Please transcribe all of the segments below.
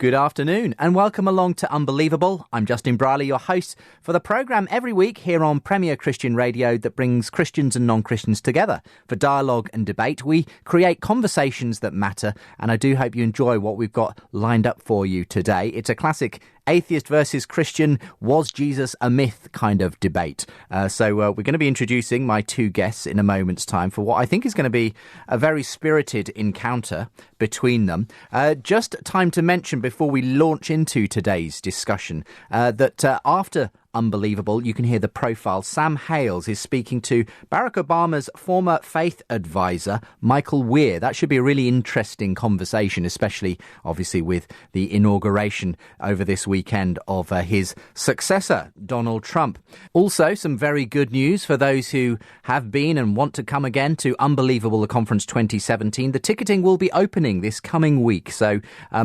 Good afternoon and welcome along to Unbelievable. I'm Justin Brierley, your host for the programme every week here on Premier Christian Radio that brings Christians and non-Christians together for dialogue and debate. We create conversations that matter, and I do hope you enjoy what we've got lined up for you today. It's a classic atheist versus Christian, was Jesus a myth kind of debate. So we're going to be introducing my two guests in a moment's time for what I think is going to be a very spirited encounter between them. Just time to mention before we launch into today's discussion that after Unbelievable, you can hear the profile. Sam Hales is speaking to Barack Obama's former faith advisor, Michael Weir. That should be a really interesting conversation, especially, obviously, with the inauguration over this weekend of his successor, Donald Trump. Also, some very good news for those who have been and want to come again to Unbelievable, the conference 2017. The ticketing will be opening this coming week. So,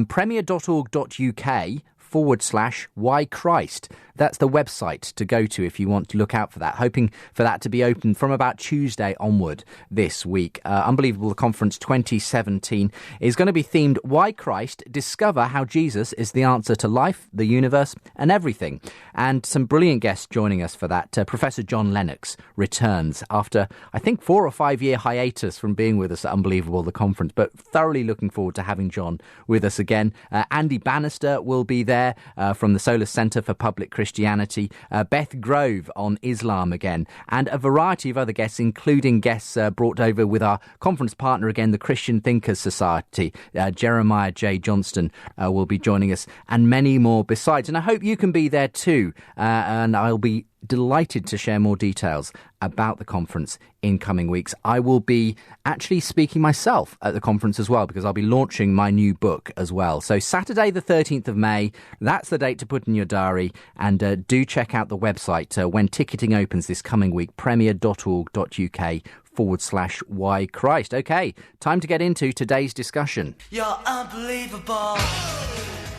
premier.org.uk/Why Christ. That's the website to go to if you want to look out for that. Hoping for that to be open from about Tuesday onward this week. Unbelievable Conference 2017 is going to be themed Why Christ? Discover how Jesus is the answer to life, the universe and everything. And some brilliant guests joining us for that. Professor John Lennox returns after, I think, 4 or 5 year hiatus from being with us at Unbelievable the conference, but thoroughly looking forward to having John with us again. Andy Bannister will be there from the Solar Centre for Public Christianity, Beth Grove on Islam again, and a variety of other guests, including guests brought over with our conference partner again, the Christian Thinkers Society. Jeremiah J. Johnston will be joining us, and many more besides. And I hope you can be there too, and I'll be delighted to share more details about the conference in coming weeks. I will be actually speaking myself at the conference as well, because I'll be launching my new book as well. So Saturday the 13th of May, that's the date to put in your diary, and do check out the website when ticketing opens this coming week, premier.org.uk/Why Christ. Okay, time to get into today's discussion. You're unbelievable.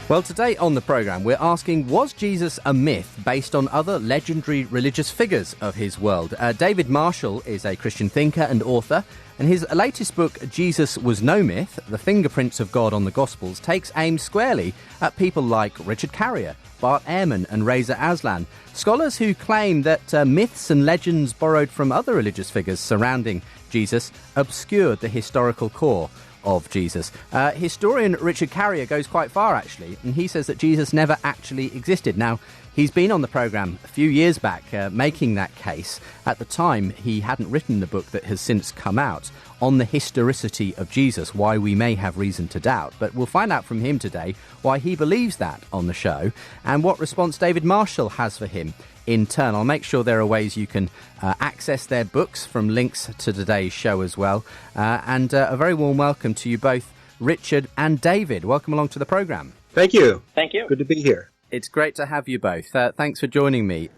Well, today on the programme, we're asking, was Jesus a myth based on other legendary religious figures of his world? David Marshall is a Christian thinker and author, and his latest book, Jesus Was No Myth, The Fingerprints of God on the Gospels, takes aim squarely at people like Richard Carrier, Bart Ehrman and Reza Aslan, scholars who claim that myths and legends borrowed from other religious figures surrounding Jesus obscured the historical core of Jesus. Historian Richard Carrier goes quite far, actually, and he says that Jesus never actually existed. Now, he's been on the programme a few years back making that case. At the time, he hadn't written the book that has since come out on the historicity of Jesus, why we may have reason to doubt. But we'll find out from him today why he believes that on the show, and what response David Marshall has for him in turn. I'll make sure there are ways you can access their books from links to today's show as well. And a very warm welcome to you both, Richard and David. Welcome along to the programme. Thank you. Thank you. Good to be here. It's great to have you both. Thanks for joining me.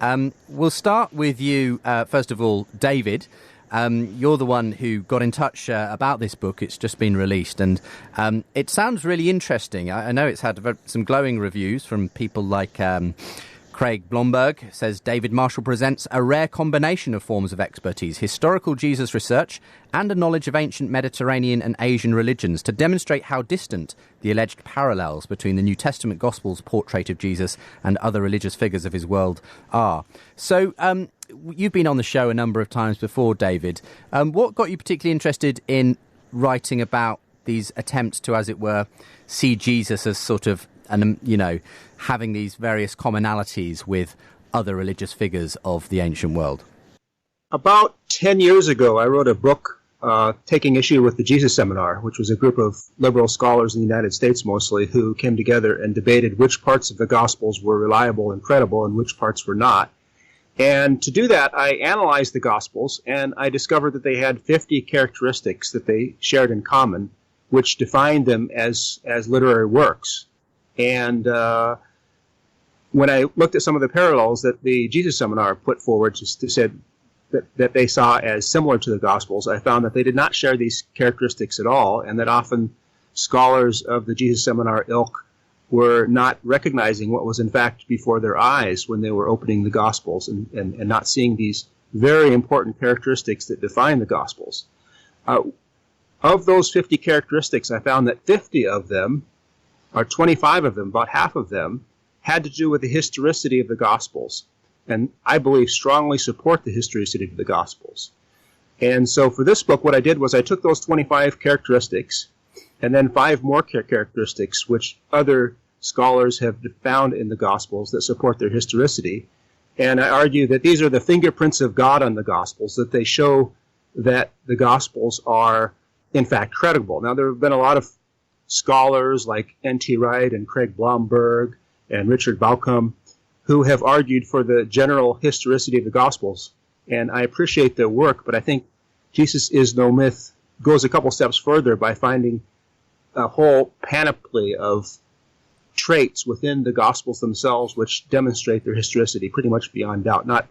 We'll start with you, first of all, David. You're the one who got in touch about this book. It's just been released, and it sounds really interesting. I know it's had some glowing reviews from people like Craig Blomberg. Says David Marshall presents a rare combination of forms of expertise, historical Jesus research and a knowledge of ancient Mediterranean and Asian religions to demonstrate how distant the alleged parallels between the New Testament Gospels' portrait of Jesus and other religious figures of his world are. So you've been on the show a number of times before, David. What got you particularly interested in writing about these attempts to, as it were, see Jesus as sort of, having these various commonalities with other religious figures of the ancient world? About 10 years ago, I wrote a book taking issue with the Jesus Seminar, which was a group of liberal scholars in the United States mostly who came together and debated which parts of the Gospels were reliable and credible and which parts were not. And to do that, I analyzed the Gospels, and I discovered that they had 50 characteristics that they shared in common, which defined them as literary works. And when I looked at some of the parallels that the Jesus Seminar put forward to said that they saw as similar to the Gospels, I found that they did not share these characteristics at all, and that often scholars of the Jesus Seminar ilk were not recognizing what was in fact before their eyes when they were opening the Gospels and not seeing these very important characteristics that define the Gospels. Of those 50 characteristics, I found that 50 of them or 25 of them, about half of them, had to do with the historicity of the Gospels. And I believe strongly support the historicity of the Gospels. And so for this book, what I did was I took those 25 characteristics and then 5 more characteristics which other scholars have found in the Gospels that support their historicity. And I argue that these are the fingerprints of God on the Gospels, that they show that the Gospels are, in fact, credible. Now, there have been a lot of scholars like N.T. Wright and Craig Blomberg and Richard Bauckham who have argued for the general historicity of the Gospels. And I appreciate their work, but I think Jesus is no myth goes a couple steps further by finding a whole panoply of traits within the Gospels themselves which demonstrate their historicity pretty much beyond doubt. Not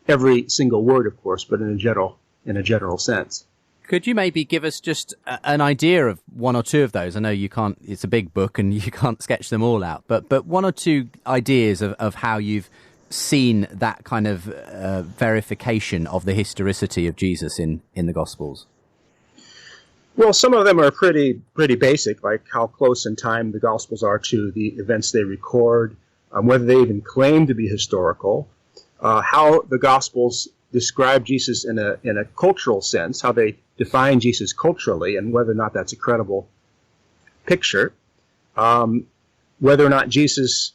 every single word, of course, but in a general sense. Could you maybe give us just an idea of one or two of those? I know you can't, it's a big book and you can't sketch them all out, but one or two ideas of how you've seen that kind of verification of the historicity of Jesus in the Gospels. Well, some of them are pretty basic, like how close in time the Gospels are to the events they record, whether they even claim to be historical, how the Gospels describe Jesus in a cultural sense, how they define Jesus culturally, and whether or not that's a credible picture, whether or not Jesus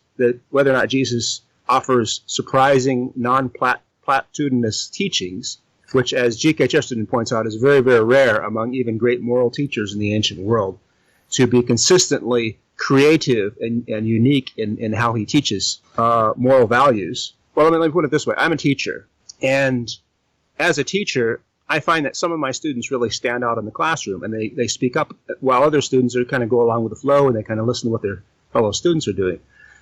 offers surprising non-platitudinous teachings, which, as G.K. Chesterton points out, is very, very rare among even great moral teachers in the ancient world, to be consistently creative and unique in how he teaches moral values. Well, let me put it this way. I'm a teacher, and as a teacher, I find that some of my students really stand out in the classroom, and they speak up, while other students are kind of go along with the flow, and they kind of listen to what their fellow students are doing.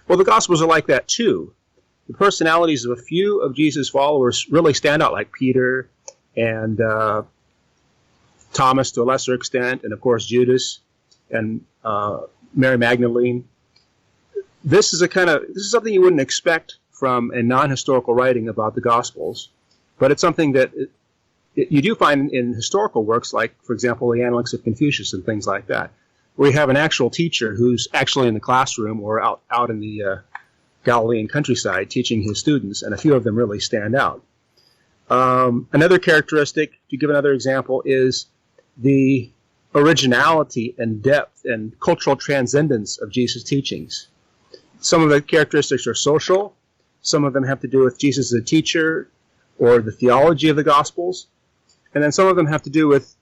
Well, the Gospels are like that, too. The personalities of a few of Jesus' followers really stand out, like Peter and Thomas to a lesser extent, and of course Judas and Mary Magdalene. This is something you wouldn't expect from a non-historical writing about the Gospels, but it's something that you do find in historical works, like, for example, the Analects of Confucius and things like that, where you have an actual teacher who's actually in the classroom or out in the Galilean countryside teaching his students, and a few of them really stand out. Another characteristic, to give another example, is the originality and depth and cultural transcendence of Jesus' teachings. Some of the characteristics are social. Some of them have to do with Jesus as a teacher or the theology of the Gospels. And then some of them have to do with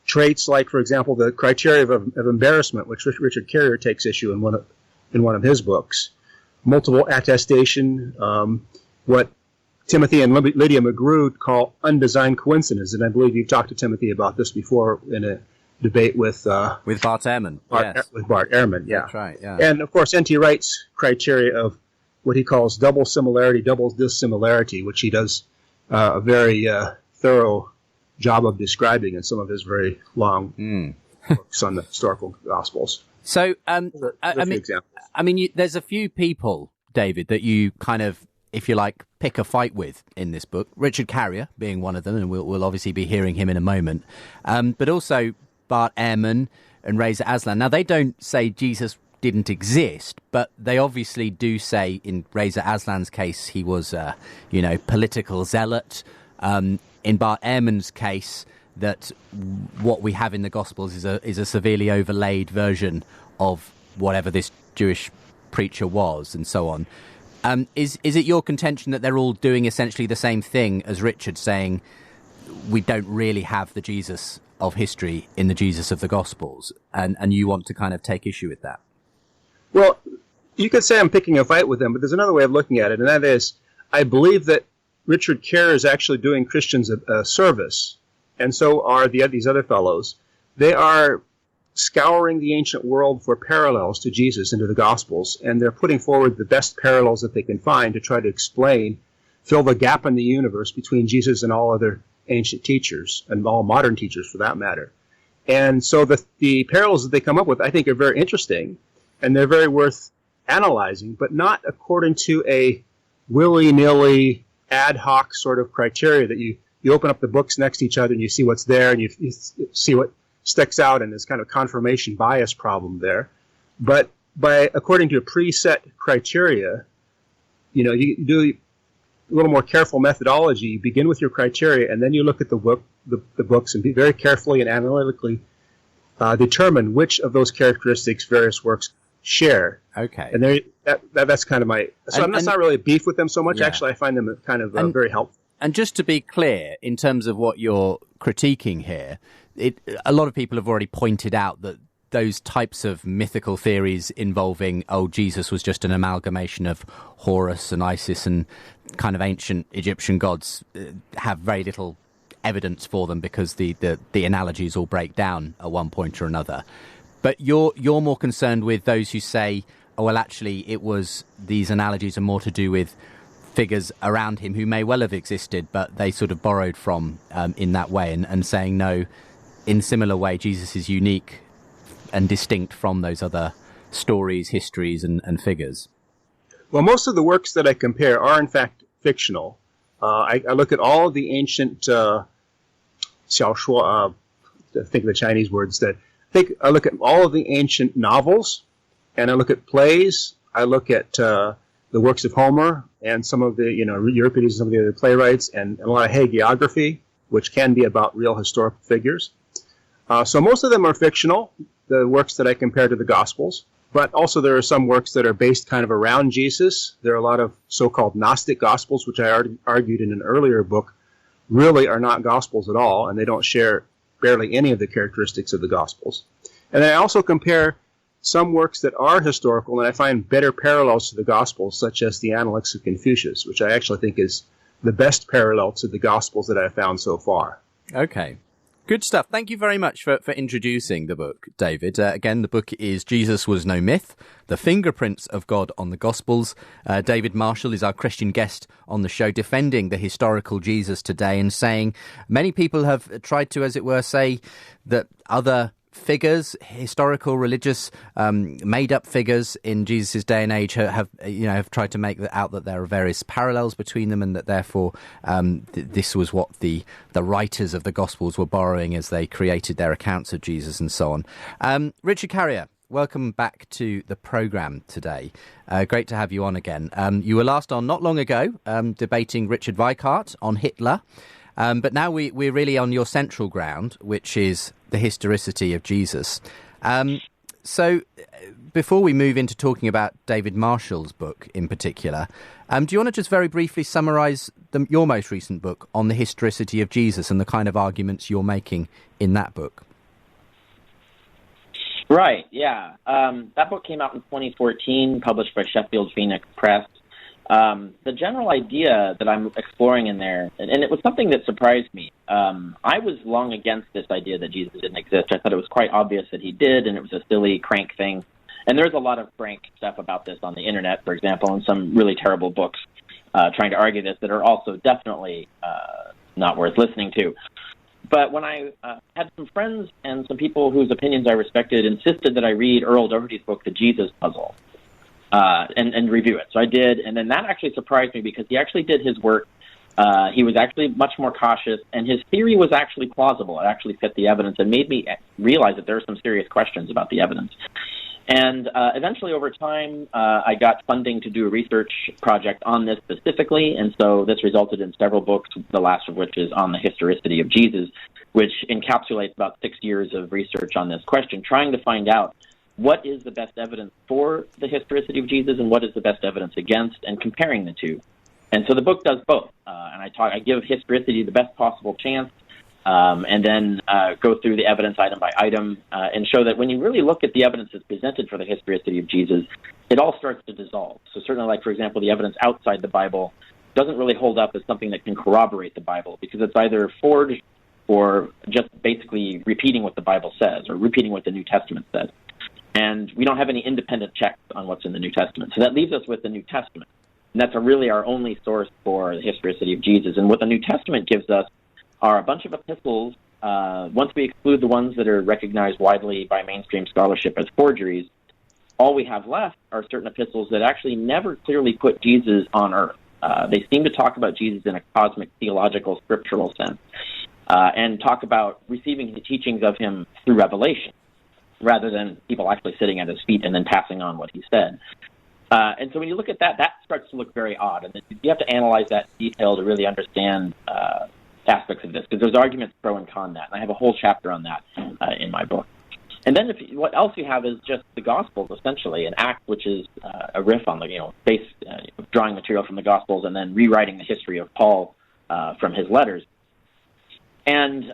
traits like, for example, the criteria of embarrassment, which Richard Carrier takes issue in one of his books. Multiple attestation, what Timothy and Lydia McGrew call undesigned coincidence, and I believe you've talked to Timothy about this before in a debate with Bart Ehrman. With Bart Ehrman, yeah. That's right, yeah. And, of course, N.T. Wright's criteria of what he calls double similarity, double dissimilarity, which he does a very thorough job of describing in some of his very long books on the historical Gospels. So, I mean, there's a few people, David, that you kind of, if you like, pick a fight with in this book. Richard Carrier being one of them, and we'll obviously be hearing him in a moment. But also Bart Ehrman and Reza Aslan. Now, they don't say Jesus didn't exist, but they obviously do say, in Reza Aslan's case, he was a, political zealot. In Bart Ehrman's case, that what we have in the Gospels is a severely overlaid version of whatever this Jewish preacher was, and so on. Is it your contention that they're all doing essentially the same thing as Richard, saying we don't really have the Jesus of history in the Jesus of the Gospels, and you want to kind of take issue with that? Well, you could say I'm picking a fight with them, but there's another way of looking at it, and that is, I believe that Richard Carrier is actually doing Christians a service, and so are these other fellows. They are scouring the ancient world for parallels to Jesus into the Gospels, and they're putting forward the best parallels that they can find to try to fill the gap in the universe between Jesus and all other ancient teachers, and all modern teachers for that matter. And so the parallels that they come up with, I think, are very interesting, and they're very worth analyzing, but not according to a willy-nilly, ad hoc sort of criteria that you open up the books next to each other and you see what's there, and you see what sticks out, and there's kind of confirmation bias problem there. But according to a preset criteria, you do a little more careful methodology. You begin with your criteria, and then you look at the books and be very carefully and analytically determine which of those characteristics various works share. Okay. And that's kind of my... So that's not really a beef with them so much. Yeah. Actually, I find them kind of very helpful. And just to be clear, in terms of what you're critiquing here, a lot of people have already pointed out that those types of mythical theories involving, Jesus was just an amalgamation of Horus and Isis and kind of ancient Egyptian gods have very little evidence for them because the analogies all break down at one point or another. But you're more concerned with those who say, actually, these analogies are more to do with figures around him who may well have existed, but they sort of borrowed from in that way, and saying, no, in similar way, Jesus is unique and distinct from those other stories, histories, and figures. Well, most of the works that I compare are, in fact, fictional. I look at all of the ancient 小说, think of the Chinese words I look at all of the ancient novels, and I look at plays. I look at the works of Homer and some of the, Euripides and some of the other playwrights, and a lot of hagiography, which can be about real historical figures. So most of them are fictional, the works that I compare to the Gospels. But also there are some works that are based kind of around Jesus. There are a lot of so-called Gnostic Gospels, which I argued in an earlier book, really are not Gospels at all, and they don't share barely any of the characteristics of the Gospels. And then I also compare some works that are historical, and I find better parallels to the Gospels, such as the Analects of Confucius, which I actually think is the best parallel to the Gospels that I've found so far. Okay. Good stuff. Thank you very much for introducing the book, David. Again, the book is Jesus Was No Myth, The Fingerprints of God on the Gospels. David Marshall is our Christian guest on the show, defending the historical Jesus today and saying many people have tried to, as it were, say that other figures, historical, religious, made-up figures in Jesus' day and age have tried to make out that there are various parallels between them, and that therefore this was what the writers of the Gospels were borrowing as they created their accounts of Jesus and so on. Richard Carrier, welcome back to the programme today. Great to have you on again. You were last on not long ago debating Richard Weikart on Hitler. But now we're really on your central ground, which is the historicity of Jesus. So before we move into talking about David Marshall's book in particular, do you want to just very briefly summarise your most recent book on the historicity of Jesus and the kind of arguments you're making in that book? Right, yeah. That book came out in 2014, published by Sheffield Phoenix Press. The general idea that I'm exploring in there, and it was something that surprised me. I was long against this idea that Jesus didn't exist. I thought it was quite obvious that he did, and it was a silly crank thing. And there's a lot of crank stuff about this on the internet, for example, and some really terrible books trying to argue this that are also definitely not worth listening to. But when I had some friends and some people whose opinions I respected insisted that I read Earl Doherty's book, The Jesus Puzzle, and review it. So I did, and then that actually surprised me because he actually did his work. He was actually much more cautious, and his theory was actually plausible. It actually fit the evidence and made me realize that there are some serious questions about the evidence. And eventually, over time, I got funding to do a research project on this specifically, and so this resulted in several books, the last of which is on the historicity of Jesus, which encapsulates about 6 years of research on this question, trying to find out what is the best evidence for the historicity of Jesus and what is the best evidence against, and comparing the two. And so the book does both. And I give historicity the best possible chance, and then go through the evidence item by item and show that when you really look at the evidence that's presented for the historicity of Jesus, it all starts to dissolve. So certainly, like, for example, the evidence outside the Bible doesn't really hold up as something that can corroborate the Bible because it's either forged or just basically repeating what the Bible says or repeating what the New Testament says. And we don't have any independent checks on what's in the New Testament. So that leaves us with the New Testament. And that's really our only source for the historicity of Jesus. And what the New Testament gives us are a bunch of epistles. Once we exclude the ones that are recognized widely by mainstream scholarship as forgeries, all we have left are certain epistles that actually never clearly put Jesus on earth. They seem to talk about Jesus in a cosmic, theological, scriptural sense, and talk about receiving the teachings of him through revelation. rather than people actually sitting at his feet and then passing on what he said. And so when you look at that, that starts to look very odd. And you have to analyze that in detail to really understand aspects of this, because there's arguments pro and con that. And I have a whole chapter on that in my book. And then what else you have is just the Gospels, essentially, an act which is a riff on the, drawing material from the Gospels and then rewriting the history of Paul from his letters. And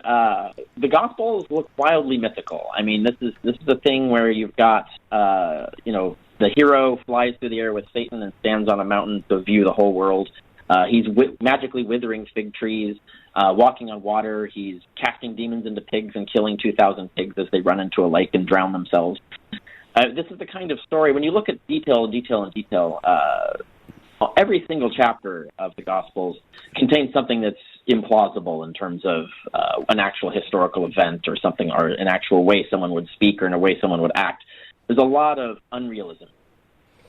the Gospels look wildly mythical. I mean, this is the thing where you've got, the hero flies through the air with Satan and stands on a mountain to view the whole world. He's magically withering fig trees, walking on water. He's casting demons into pigs and killing 2,000 pigs as they run into a lake and drown themselves. This is the kind of story, when you look at detail, every single chapter of the Gospels contains something that's implausible in terms of an actual historical event or something, or an actual way someone would speak or in a way someone would act. There's a lot of unrealism.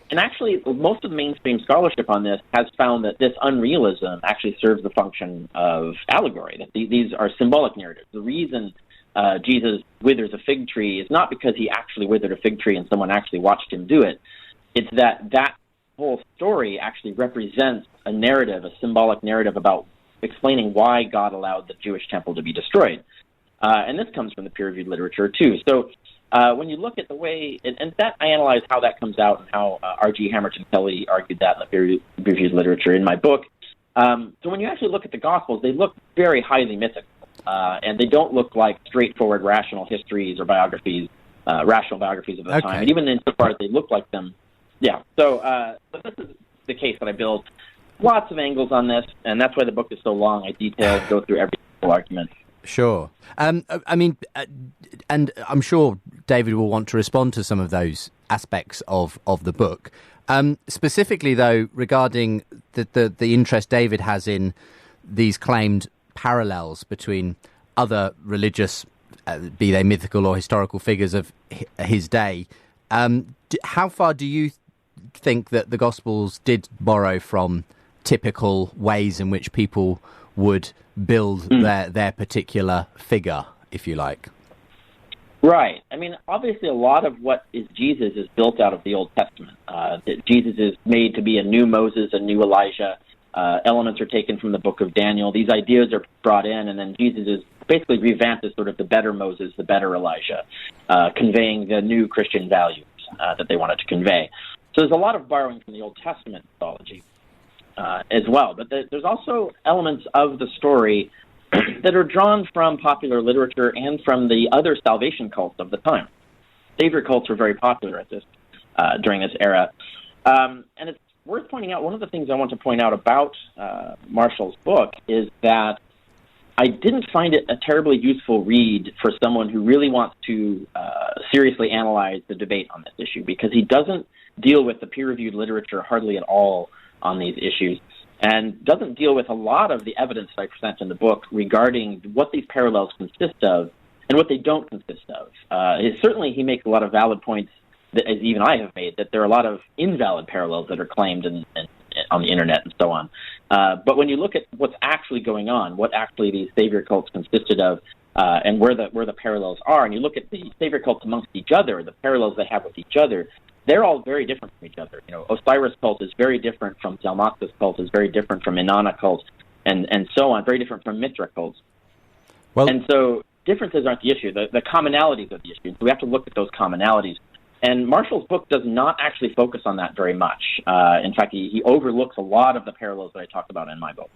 And actually, most of the mainstream scholarship on this has found that this unrealism actually serves the function of allegory, that these are symbolic narratives. The reason Jesus withers a fig tree is not because he actually withered a fig tree and someone actually watched him do it. It's that whole story actually represents a narrative, a symbolic narrative about explaining why God allowed the Jewish temple to be destroyed. And this comes from the peer-reviewed literature, too. So when you look at the way, and that I analyze how that comes out and how R.G. Hamilton Kelly argued that in the peer-reviewed literature in my book. So when you actually look at the Gospels, they look very highly mythical, and they don't look like straightforward rational histories or biographies, rational biographies of the time. And even insofar as they look like them, yeah. So this is the case that I build. Lots of angles on this, and that's why the book is so long. I detail and go through every single argument. Sure. And I'm sure David will want to respond to some of those aspects of the book. Specifically, though, regarding the interest David has in these claimed parallels between other religious, be they mythical or historical figures of his day, how far do you think that the Gospels did borrow from typical ways in which people would build their particular figure, if you like? Right. I mean, obviously a lot of what is Jesus is built out of the Old Testament. That Jesus is made to be a new Moses, a new Elijah. Elements are taken from the book of Daniel. These ideas are brought in, and then Jesus is basically revamped as sort of the better Moses, the better Elijah, conveying the new Christian values that they wanted to convey. So there's a lot of borrowing from the Old Testament mythology as well. But there's also elements of the story that are drawn from popular literature and from the other salvation cults of the time. Savior cults were very popular at this during this era. And it's worth pointing out, one of the things I want to point out about Marshall's book is that I didn't find it a terribly useful read for someone who really wants to seriously analyze the debate on this issue, because he doesn't deal with the peer-reviewed literature hardly at all on these issues, and doesn't deal with a lot of the evidence that I present in the book regarding what these parallels consist of and what they don't consist of. Certainly he makes a lot of valid points, that, as even I have made, that there are a lot of invalid parallels that are claimed on the internet and so on. But when you look at what's actually going on, what actually these savior cults consisted of, and where the parallels are, and you look at the savior cults amongst each other, the parallels they have with each other, they're all very different from each other. You know, Osiris cult is very different from Zalmoxis cult, is very different from Inanna cult, and so on, very different from Mithra cults. Well, and so differences aren't the issue. The commonalities are the issue. So we have to look at those commonalities. And Marshall's book does not actually focus on that very much. In fact, he overlooks a lot of the parallels that I talked about in my book.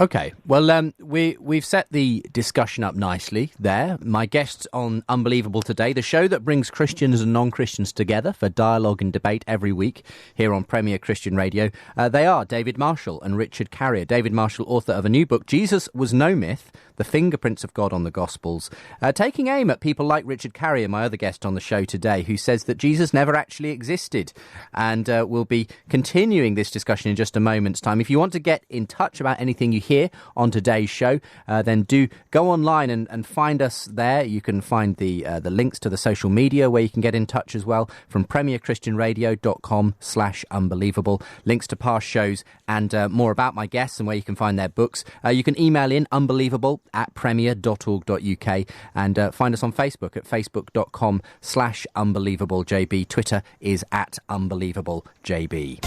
Okay, well, we've set the discussion up nicely there. My guests on Unbelievable Today, the show that brings Christians and non-Christians together for dialogue and debate every week here on Premier Christian Radio. They are David Marshall and Richard Carrier. David Marshall, author of a new book, Jesus Was No Myth, The Fingerprints of God on the Gospels, taking aim at people like Richard Carrier, my other guest on the show today, who says that Jesus never actually existed. And we'll be continuing this discussion in just a moment's time. If you want to get in touch about anything you hear on today's show, then do go online and find us there. You can find the links to the social media where you can get in touch as well from premierchristianradio.com/unbelievable. Links to past shows and more about my guests and where you can find their books. You can email in unbelievable@premier.org.uk and find us on Facebook at facebook.com/unbelievablejb. Twitter is @unbelievablejb.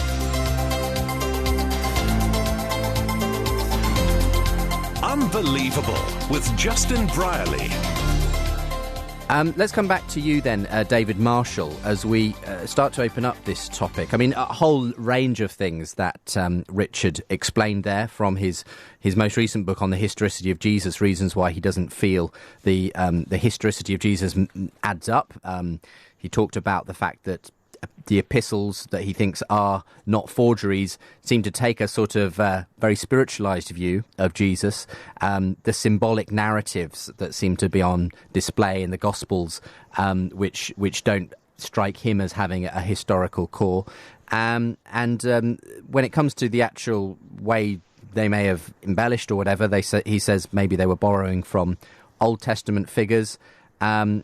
Unbelievable with Justin Brierley. Let's come back to you then, David Marshall, as we start to open up this topic. I mean, a whole range of things that Richard explained there from his most recent book on the historicity of Jesus, reasons why he doesn't feel the historicity of Jesus adds up. He talked about the fact that the epistles that he thinks are not forgeries seem to take a sort of very spiritualized view of Jesus. The symbolic narratives that seem to be on display in the Gospels, which don't strike him as having a historical core. And when it comes to the actual way they may have embellished or whatever, he says maybe they were borrowing from Old Testament figures. And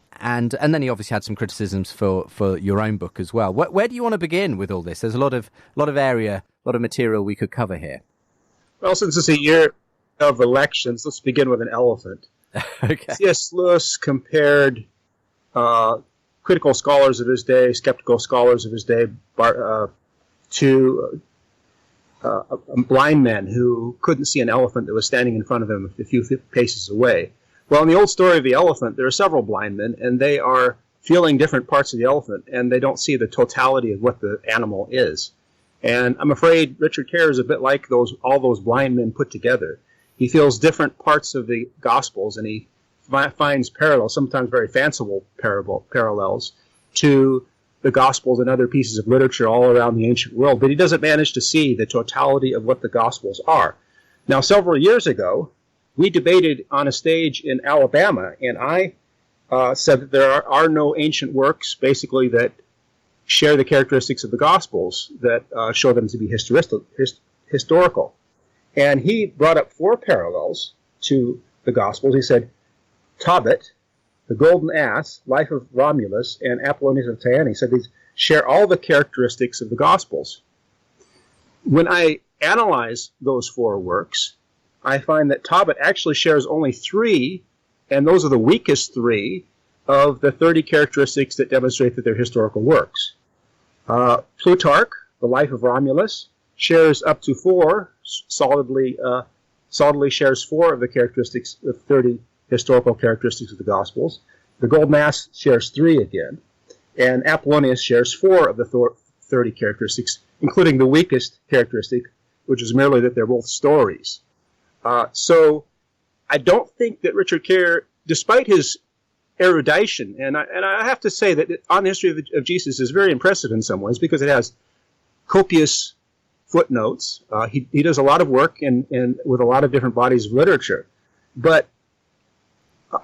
then he obviously had some criticisms for your own book as well. Where do you want to begin with all this? There's a lot of area, a lot of material we could cover here. Well, since it's a year of elections, let's begin with an elephant. Okay. C.S. Lewis compared critical scholars of his day, skeptical scholars of his day, to a blind man who couldn't see an elephant that was standing in front of him a few paces away. Well, in the old story of the elephant, there are several blind men, and they are feeling different parts of the elephant, and they don't see the totality of what the animal is. And I'm afraid Richard Kerr is a bit like all those blind men put together. He feels different parts of the Gospels, and he finds parallels, sometimes very fanciful parallels, to the Gospels and other pieces of literature all around the ancient world, but he doesn't manage to see the totality of what the Gospels are. Now, several years ago, we debated on a stage in Alabama, and I said that there are no ancient works, basically, that share the characteristics of the Gospels, that show them to be historical. And he brought up 4 parallels to the Gospels. He said, Tobit, the Golden Ass, Life of Romulus, and Apollonius of Tyana. He said these share all the characteristics of the Gospels. When I analyze those 4 works, I find that Tobit actually shares only 3, and those are the weakest 3, of the 30 characteristics that demonstrate that they're historical works. Plutarch, the Life of Romulus, shares up to 4, solidly shares 4 of the characteristics, the 30 historical characteristics of the Gospels. The Golden Ass shares 3 again, and Apollonius shares 4 of the 30 characteristics, including the weakest characteristic, which is merely that they're both stories. So I don't think that Richard Kerr, despite his erudition, and I have to say that On the History of Jesus is very impressive in some ways because it has copious footnotes. He does a lot of work with a lot of different bodies of literature. But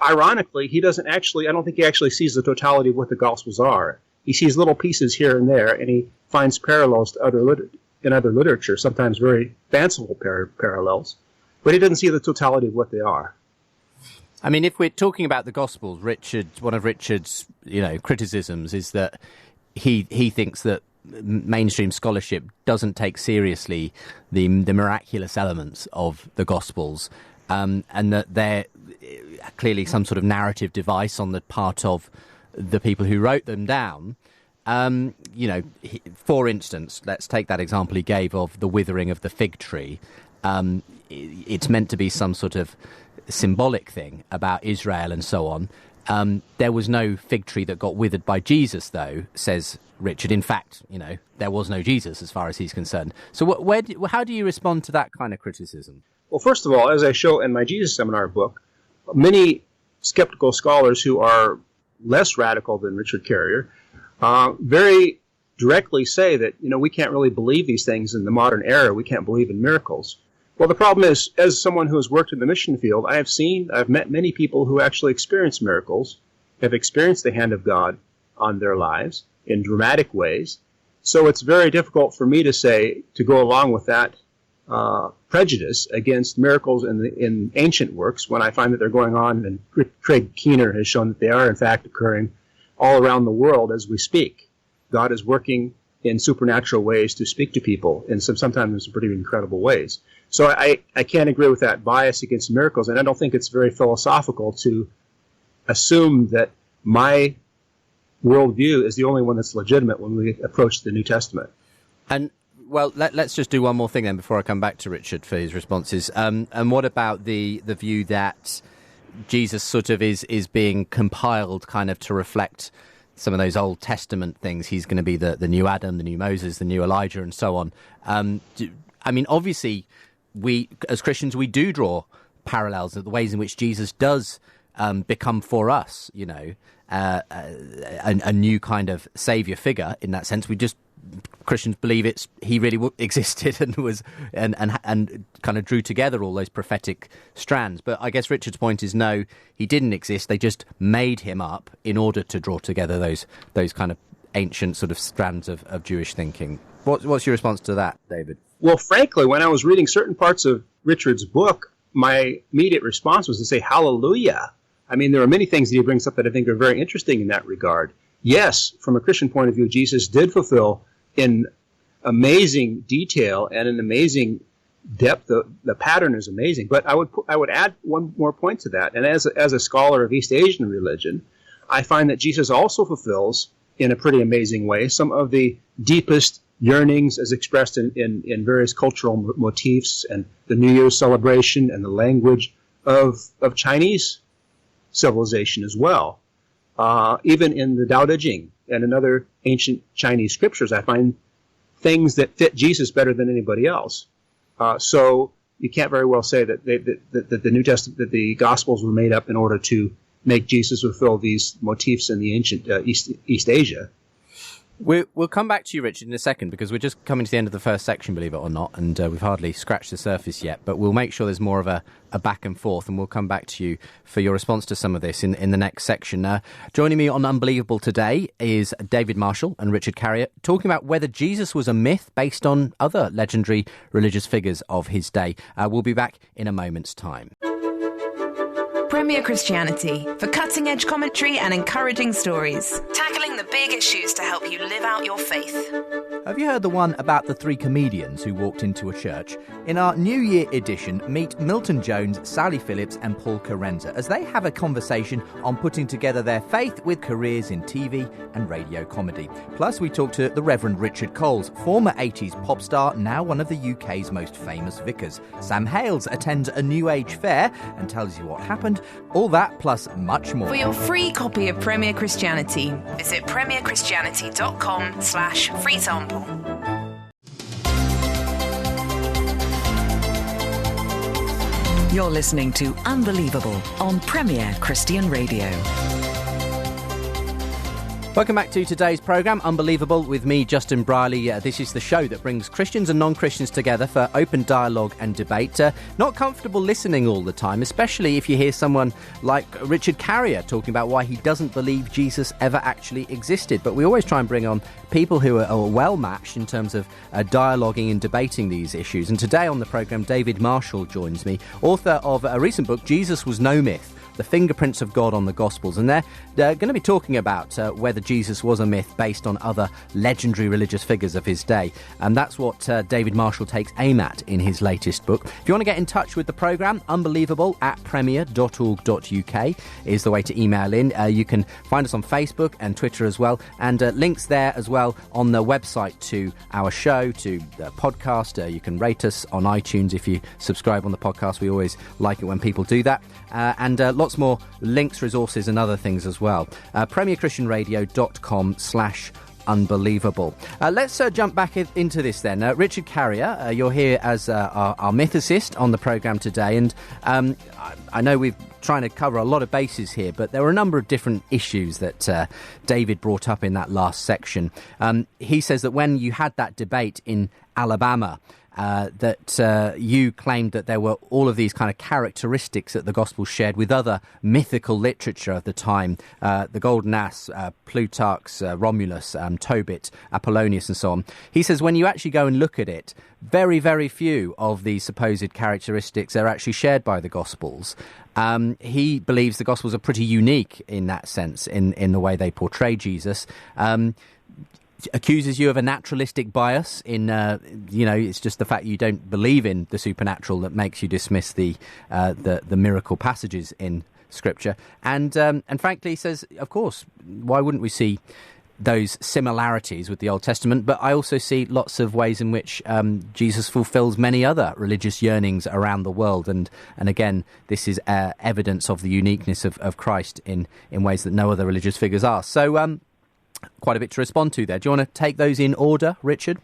ironically, I don't think he actually sees the totality of what the Gospels are. He sees little pieces here and there, and he finds parallels to in other literature, sometimes very fanciful parallels. But he doesn't see the totality of what they are. I mean, if we're talking about the Gospels, one of Richard's criticisms is that he thinks that mainstream scholarship doesn't take seriously the miraculous elements of the Gospels, and that they're clearly some sort of narrative device on the part of the people who wrote them down. For instance, let's take that example he gave of the withering of the fig tree. It's meant to be some sort of symbolic thing about Israel and so on. There was no fig tree that got withered by Jesus, though, says Richard. In fact, there was no Jesus as far as he's concerned. So how do you respond to that kind of criticism? Well, first of all, as I show in my Jesus Seminar book, many skeptical scholars who are less radical than Richard Carrier very directly say that, we can't really believe these things in the modern era. We can't believe in miracles. Well, the problem is, as someone who has worked in the mission field, I've met many people who actually experience miracles, have experienced the hand of God on their lives in dramatic ways. So it's very difficult for me to go along with that prejudice against miracles in ancient works when I find that they're going on, and Craig Keener has shown that they are in fact occurring all around the world as we speak. God is working in supernatural ways to speak to people in sometimes in some pretty incredible ways. So I can't agree with that bias against miracles, and I don't think it's very philosophical to assume that my worldview is the only one that's legitimate when we approach the New Testament. And well, let's just do one more thing then before I come back to Richard for his responses. And what about the view that Jesus sort of is being compiled kind of to reflect some of those Old Testament things? He's going to be the new Adam, the new Moses, the new Elijah, and so on. I mean, obviously, we as Christians, we do draw parallels of the ways in which Jesus does become for us, you know, a new kind of saviour figure in that sense. Christians believe he really existed and was and kind of drew together all those prophetic strands. But I guess Richard's point is no, he didn't exist. They just made him up in order to draw together those kind of ancient sort of strands of Jewish thinking. What's your response to that, David? Well, frankly, when I was reading certain parts of Richard's book, my immediate response was to say hallelujah. I mean, there are many things that he brings up that I think are very interesting in that regard. Yes, from a Christian point of view, Jesus did fulfill in amazing detail and in amazing depth. The pattern is amazing. But I would add one more point to that. And as a scholar of East Asian religion, I find that Jesus also fulfills in a pretty amazing way some of the deepest yearnings as expressed in various cultural motifs and the New Year's celebration and the language of Chinese civilization as well. Even in the Tao Te Ching and in other ancient Chinese scriptures, I find things that fit Jesus better than anybody else. So you can't very well say that the New Testament, that the Gospels were made up in order to make Jesus fulfill these motifs in the ancient East Asia. We'll come back to you, Richard, in a second, because we're just coming to the end of the first section, believe it or not, and we've hardly scratched the surface yet. But we'll make sure there's more of a back and forth, and we'll come back to you for your response to some of this in the next section. Joining me on Unbelievable today is David Marshall and Richard Carrier, talking about whether Jesus was a myth based on other legendary religious figures of his day. We'll be back in a moment's time. Premier Christianity, for cutting-edge commentary and encouraging stories. Tackling the big issues to help you live out your faith. Have you heard the one about the three comedians who walked into a church? In our New Year edition, meet Milton Jones, Sally Phillips and Paul Carenza as they have a conversation on putting together their faith with careers in TV and radio comedy. Plus, we talk to the Reverend Richard Coles, former 80s pop star, now one of the UK's most famous vicars. Sam Hales attends a New Age fair and tells you what happened. All that plus much more. For your free copy of Premier Christianity, visit premierchristianity.com/free sample. You're listening to Unbelievable on Premier Christian Radio. Welcome back to today's programme, Unbelievable, with me, Justin Brierley. This is the show that brings Christians and non-Christians together for open dialogue and debate. Not comfortable listening all the time, especially if you hear someone like Richard Carrier talking about why he doesn't believe Jesus ever actually existed. But we always try and bring on people who are well-matched in terms of dialoguing and debating these issues. And today on the programme, David Marshall joins me, author of a recent book, Jesus Was No Myth: The Fingerprints of God on the Gospels. And they're going to be talking about whether Jesus was a myth based on other legendary religious figures of his day. And that's what David Marshall takes aim at in his latest book. If you want to get in touch with the programme, unbelievable@premier.org.uk is the way to email in. You can find us on Facebook and Twitter as well. And links there as well on the website to our show, to the podcast. You can rate us on iTunes if you subscribe on the podcast. We always like it when people do that. And lots more links, resources and other things as well. premierchristianradio.com/unbelievable. Let's jump back into this then. Richard Carrier, you're here as our mythicist on the programme today, and I know we're trying to cover a lot of bases here, but there were a number of different issues that David brought up in that last section. He says that when you had that debate in Alabama, that you claimed that there were all of these kind of characteristics that the Gospels shared with other mythical literature of the time, the Golden Ass, Plutarch's Romulus, Tobit, Apollonius, and so on. He says when you actually go and look at it, very, very few of these supposed characteristics are actually shared by the Gospels. He believes the Gospels are pretty unique in that sense, in the way they portray Jesus. Accuses you of a naturalistic bias in, it's just the fact you don't believe in the supernatural that makes you dismiss the miracle passages in Scripture. And frankly, he says, of course, why wouldn't we see those similarities with the Old Testament? But I also see lots of ways in which Jesus fulfills many other religious yearnings around the world. And again, this is evidence of the uniqueness of Christ in ways that no other religious figures are. So quite a bit to respond to there. Do you want to take those in order, Richard?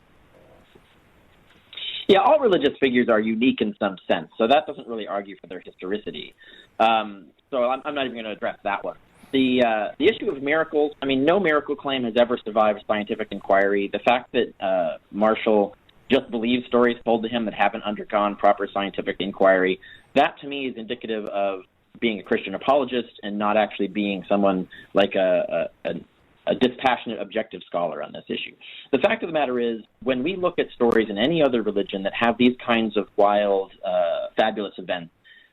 Yeah, all religious figures are unique in some sense, so that doesn't really argue for their historicity. So I'm not even going to address that one. The issue of miracles, no miracle claim has ever survived scientific inquiry. The fact that Marshall just believes stories told to him that haven't undergone proper scientific inquiry, that to me is indicative of being a Christian apologist and not actually being someone like a dispassionate, objective scholar on this issue. The fact of the matter is, when we look at stories in any other religion that have these kinds of wild, fabulous events,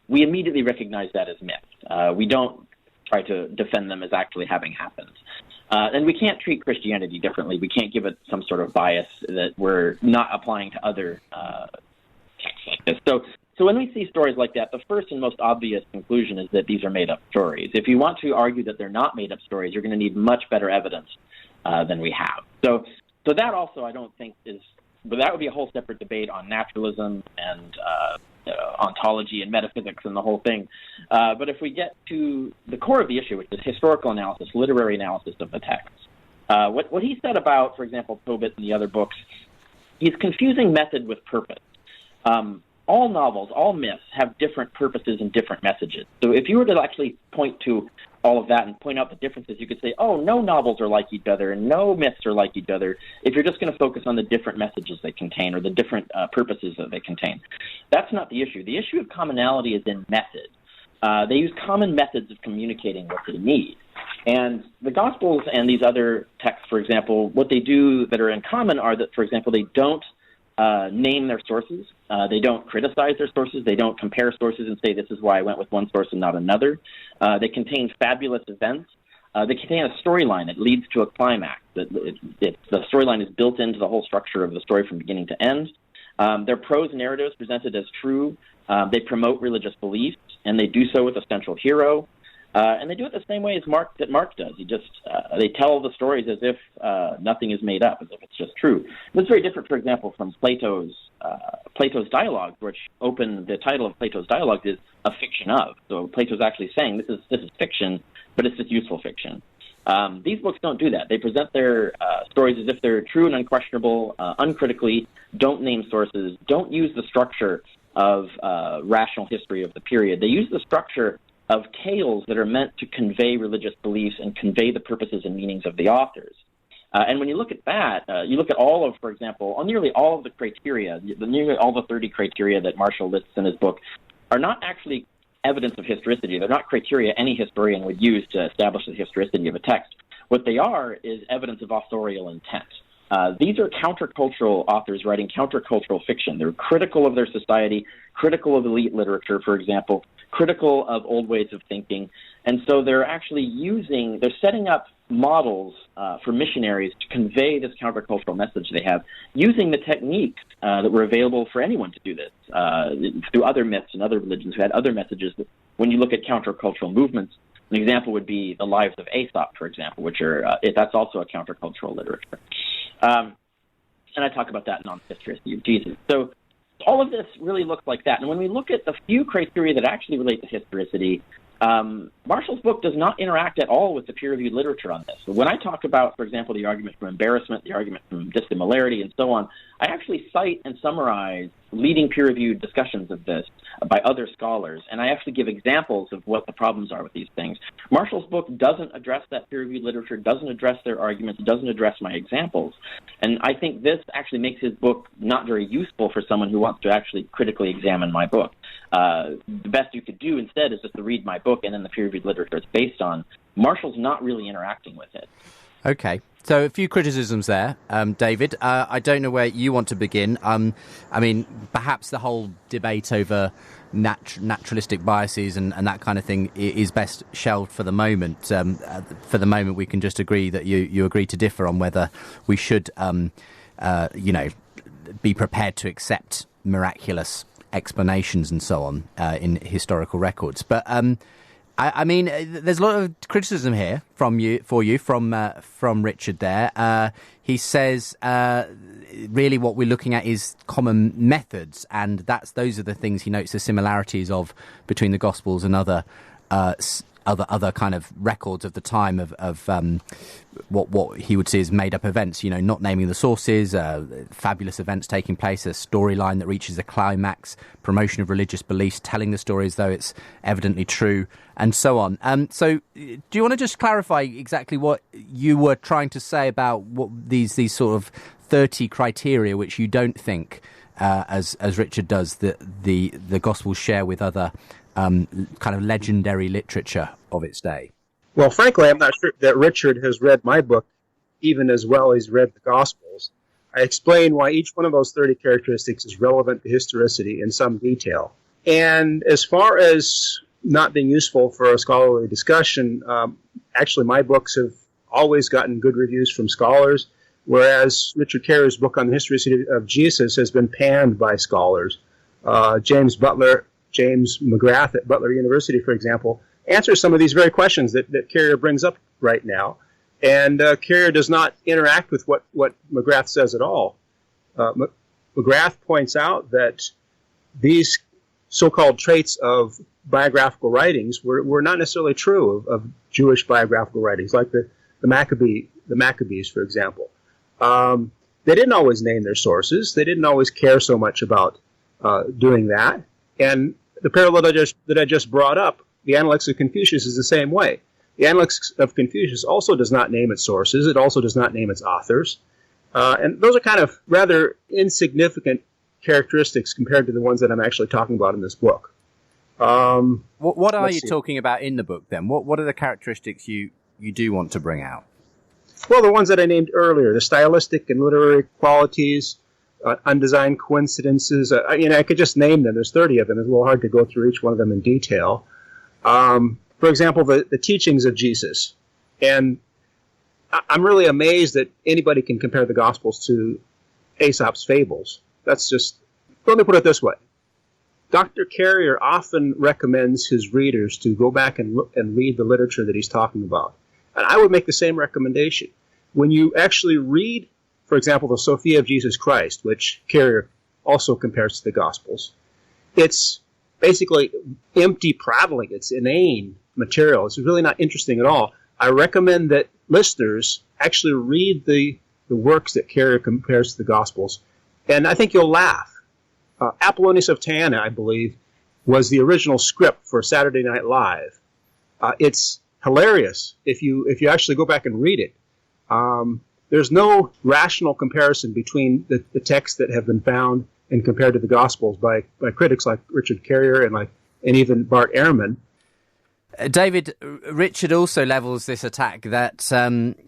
we immediately recognize that as myth. We don't try to defend them as actually having happened. And we can't treat Christianity differently. We can't give it some sort of bias that we're not applying to other texts like this. So when we see stories like that, the first and most obvious conclusion is that these are made-up stories. If you want to argue that they're not made-up stories, you're going to need much better evidence than we have. So that also I don't think is – but that would be a whole separate debate on naturalism and ontology and metaphysics and the whole thing. But if we get to the core of the issue, which is historical analysis, literary analysis of the text, what he said about, for example, Tobit and the other books, he's confusing method with purpose. All novels, all myths have different purposes and different messages. So if you were to actually point to all of that and point out the differences, you could say, oh, no novels are like each other and no myths are like each other, if you're just going to focus on the different messages they contain or the different purposes that they contain. That's not the issue. The issue of commonality is in method. They use common methods of communicating what they need. And the Gospels and these other texts, for example, what they do that are in common are that, for example, they don't name their sources. They don't criticize their sources. They don't compare sources and say this is why I went with one source and not another. They contain fabulous events. They contain a storyline that leads to a climax. The storyline is built into the whole structure of the story from beginning to end. Their prose narratives presented as true. They promote religious beliefs, and they do so with a central hero. And they do it the same way as Mark does. They tell the stories as if nothing is made up, as if it's just true. It's very different, for example, from Plato's dialogues, which the title of Plato's dialogues is A Fiction Of. So Plato's actually saying this is fiction, but it's just useful fiction. These books don't do that. They present their stories as if they're true and unquestionable, uncritically, don't name sources, don't use the structure of rational history of the period. They use the structure of tales that are meant to convey religious beliefs and convey the purposes and meanings of the authors. And when you look at that, you look at all of, for example, nearly all of the criteria, nearly all the 30 criteria that Marshall lists in his book are not actually evidence of historicity. They're not criteria any historian would use to establish the historicity of a text. What they are is evidence of authorial intent. These are countercultural authors writing countercultural fiction. They're critical of their society, critical of elite literature, for example, critical of old ways of thinking. And so they're setting up models for missionaries to convey this countercultural message they have, using the techniques that were available for anyone to do this through other myths and other religions who had other messages. When you look at countercultural movements, an example would be the Lives of Aesop, for example, which that's also a countercultural literature. And I talk about that in On the Historicity of Jesus. So all of this really looks like that. And when we look at the few criteria that actually relate to historicity, Marshall's book does not interact at all with the peer-reviewed literature on this. When I talk about, for example, the argument from embarrassment, the argument from dissimilarity, and so on, I actually cite and summarize leading peer-reviewed discussions of this by other scholars, and I actually give examples of what the problems are with these things. Marshall's book doesn't address that peer-reviewed literature, doesn't address their arguments, doesn't address my examples, and I think this actually makes his book not very useful for someone who wants to actually critically examine my book. The best you could do instead is just to read my book and then the peer-reviewed literature it's based on. Marshall's not really interacting with it. Okay. So a few criticisms there, David. I don't know where you want to begin. I mean, perhaps the whole debate over naturalistic biases and that kind of thing is best shelved for the moment. For the moment, we can just agree that you agree to differ on whether we should, be prepared to accept miraculous explanations and so on in historical records. But I mean, there's a lot of criticism here from Richard there. He says really what we're looking at is common methods, and those are the things he notes the similarities of between the Gospels and other kind of records of the time of what he would see as made up events, not naming the sources, fabulous events taking place, a storyline that reaches a climax, promotion of religious beliefs, telling the story as though it's evidently true, and so on. So do you want to just clarify exactly what you were trying to say about what these sort of 30 criteria which you don't think, as Richard does, the Gospels share with other kind of legendary literature of its day? Well, frankly, I'm not sure that Richard has read my book even as well as he's read the Gospels. I explain why each one of those 30 characteristics is relevant to historicity in some detail. And as far as not being useful for a scholarly discussion, actually my books have always gotten good reviews from scholars, whereas Richard Carrier's book on the historicity of Jesus has been panned by scholars. James McGrath at Butler University, for example, answers some of these very questions that Carrier brings up right now. And Carrier does not interact with what McGrath says at all. McGrath points out that these so-called traits of biographical writings were not necessarily true of Jewish biographical writings, like the Maccabees, for example. They didn't always name their sources. They didn't always care so much about doing that. And the parallel that I just brought up, the Analects of Confucius, is the same way. The Analects of Confucius also does not name its sources. It also does not name its authors. And those are kind of rather insignificant characteristics compared to the ones that I'm actually talking about in this book. What are you talking about in the book, then? What are the characteristics you do want to bring out? Well, the ones that I named earlier, the stylistic and literary qualities, undesigned coincidences. I could just name them. There's 30 of them. It's a little hard to go through each one of them in detail. For example, the teachings of Jesus. And I'm really amazed that anybody can compare the Gospels to Aesop's fables. Let me put it this way. Dr. Carrier often recommends his readers to go back and read the literature that he's talking about. And I would make the same recommendation. When you actually read, for example, the Sophia of Jesus Christ, which Carrier also compares to the Gospels, it's basically empty prattling. It's inane material. It's really not interesting at all. I recommend that listeners actually read the works that Carrier compares to the Gospels, and I think you'll laugh. Apollonius of Tyana, I believe, was the original script for Saturday Night Live. It's hilarious if you actually go back and read it. There's no rational comparison between the texts that have been found and compared to the Gospels by critics like Richard Carrier and even Bart Ehrman. David, Richard also levels this attack that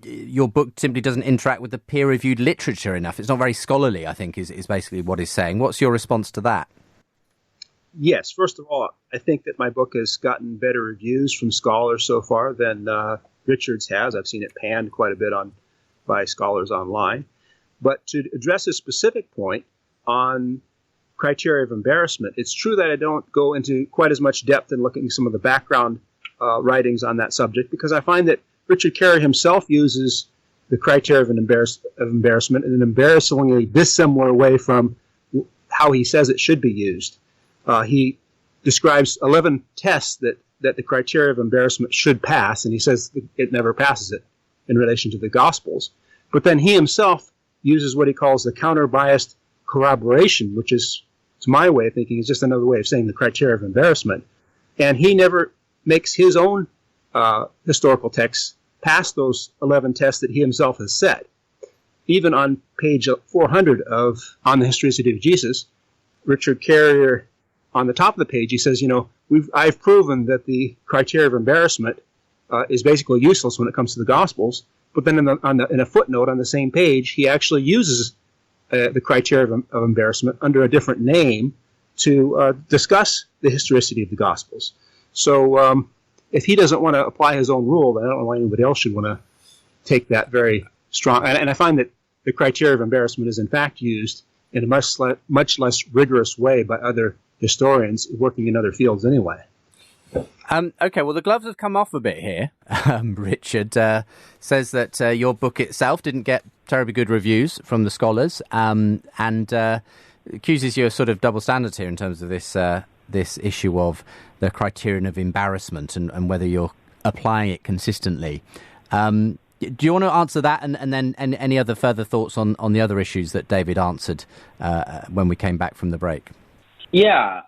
your book simply doesn't interact with the peer-reviewed literature enough. It's not very scholarly, I think, is basically what he's saying. What's your response to that? Yes, first of all, I think that my book has gotten better reviews from scholars so far than Richard's has. I've seen it panned quite a bit by scholars online. But to address a specific point on criteria of embarrassment, it's true that I don't go into quite as much depth in looking at some of the background writings on that subject, because I find that Richard Carrier himself uses the criteria of embarrassment in an embarrassingly dissimilar way from how he says it should be used. He describes 11 tests that that the criteria of embarrassment should pass, and he says it never passes it in relation to the Gospels. But then he himself uses what he calls the counter-biased corroboration, which is, to my way of thinking, is just another way of saying the criteria of embarrassment. And he never makes his own historical texts pass those 11 tests that he himself has set. Even on page 400 of On the Historicity of Jesus, Richard Carrier, on the top of the page, he says, I've proven that the criteria of embarrassment is basically useless when it comes to the Gospels. But then in a footnote on the same page, he actually uses the criteria of embarrassment under a different name to discuss the historicity of the Gospels. So if he doesn't want to apply his own rule, then I don't know why anybody else should want to take that very strong. And I find that the criteria of embarrassment is in fact used in a much less rigorous way by other historians working in other fields anyway. Okay, well, the gloves have come off a bit here. Richard says that your book itself didn't get terribly good reviews from the scholars, and accuses you of sort of double standards here in terms of this issue of the criterion of embarrassment and whether you're applying it consistently. Do you want to answer that, and then any other further thoughts on the other issues that David answered when we came back from the break? Yeah.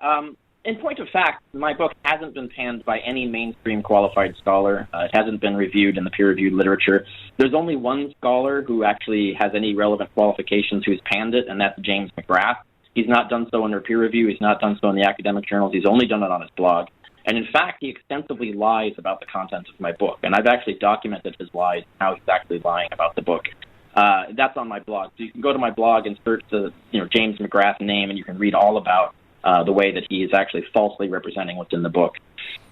In point of fact, my book hasn't been panned by any mainstream qualified scholar. It hasn't been reviewed in the peer-reviewed literature. There's only one scholar who actually has any relevant qualifications who's panned it, and that's James McGrath. He's not done so under peer review. He's not done so in the academic journals. He's only done it on his blog. And in fact, he extensively lies about the content of my book. And I've actually documented his lies, how he's actually lying about the book. That's on my blog. So you can go to my blog and search the James McGrath name, and you can read all about the way that he is actually falsely representing what's in the book.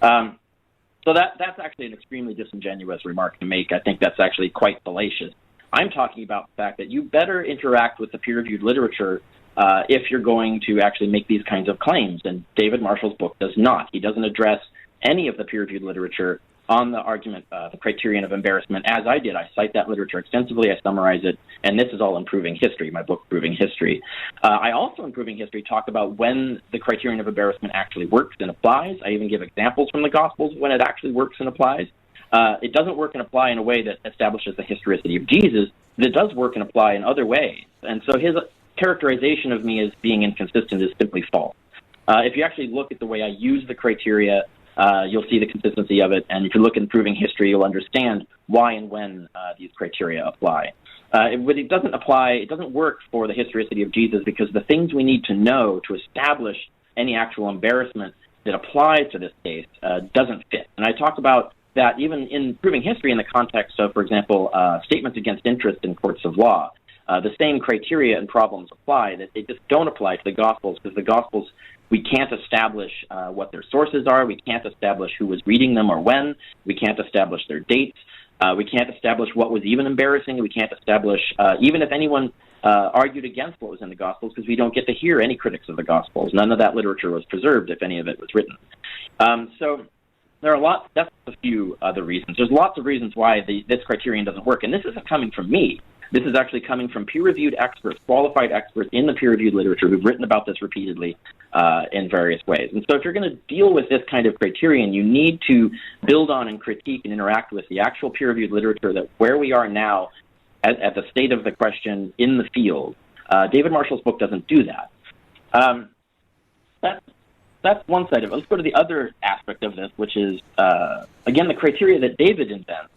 So that's actually an extremely disingenuous remark to make. I think that's actually quite fallacious. I'm talking about the fact that you better interact with the peer-reviewed literature if you're going to actually make these kinds of claims. And David Marshall's book does not. He doesn't address any of the peer-reviewed literature on the argument, the criterion of embarrassment, as I did. I cite that literature extensively, I summarize it, and this is all in Proving History, my book, Proving History. I also, in Proving History, talk about when the criterion of embarrassment actually works and applies. I even give examples from the Gospels when it actually works and applies. It doesn't work and apply in a way that establishes the historicity of Jesus, but it does work and apply in other ways. And so his characterization of me as being inconsistent is simply false. If you actually look at the way I use the criteria, you'll see the consistency of it, and if you look in Proving History, you'll understand why and when these criteria apply. It doesn't apply, it doesn't work for the historicity of Jesus because the things we need to know to establish any actual embarrassment that applies to this case doesn't fit. And I talk about that even in Proving History in the context of, for example, statements against interest in courts of law. The same criteria and problems apply, that they just don't apply to the Gospels, because the Gospels, we can't establish what their sources are. We can't establish who was reading them or when. We can't establish their dates. We can't establish what was even embarrassing. We can't establish even if anyone argued against what was in the Gospels, because we don't get to hear any critics of the Gospels. None of that literature was preserved if any of it was written. So there are lots, that's a few other reasons. There's lots of reasons why this criterion doesn't work, and this isn't coming from me. This is actually coming from peer-reviewed experts, qualified experts in the peer-reviewed literature who've written about this repeatedly in various ways. And so if you're going to deal with this kind of criterion, you need to build on and critique and interact with the actual peer-reviewed literature that where we are now at the state of the question in the field. David Marshall's book doesn't do that. That's one side of it. Let's go to the other aspect of this, which is, again, the criteria that David invents.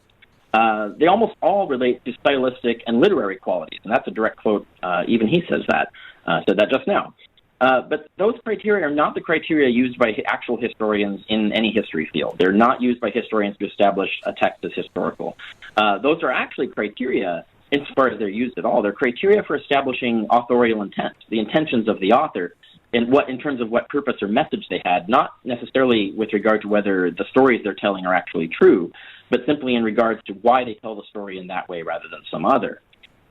They almost all relate to stylistic and literary qualities, and that's a direct quote. Even he said that just now. But those criteria are not the criteria used by actual historians in any history field. They're not used by historians to establish a text as historical. Those are actually criteria, insofar as they're used at all. They're criteria for establishing authorial intent, the intentions of the author, in terms of what purpose or message they had, not necessarily with regard to whether the stories they're telling are actually true, but simply in regards to why they tell the story in that way rather than some other.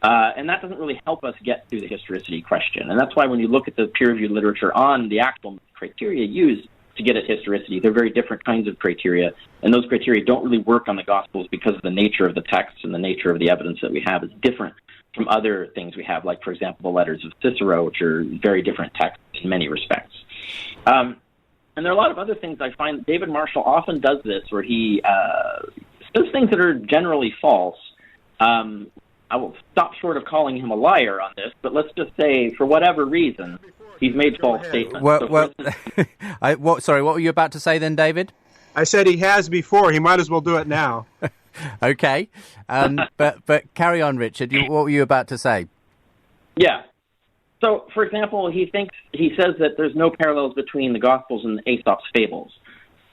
And that doesn't really help us get through the historicity question. And that's why when you look at the peer-reviewed literature on the actual criteria used to get at historicity, they're very different kinds of criteria. And those criteria don't really work on the Gospels because of the nature of the text and the nature of the evidence that we have is different from other things we have, like, for example, the letters of Cicero, which are very different texts in many respects. And there are a lot of other things I find David Marshall often does this, where he says things that are generally false. I will stop short of calling him a liar on this, but let's just say, for whatever reason, he's made false statements. Sorry, what were you about to say then, David? I said he has before. He might as well do it now. Okay. But carry on, Richard. What were you about to say? Yeah. So, for example, he says that there's no parallels between the Gospels and Aesop's fables.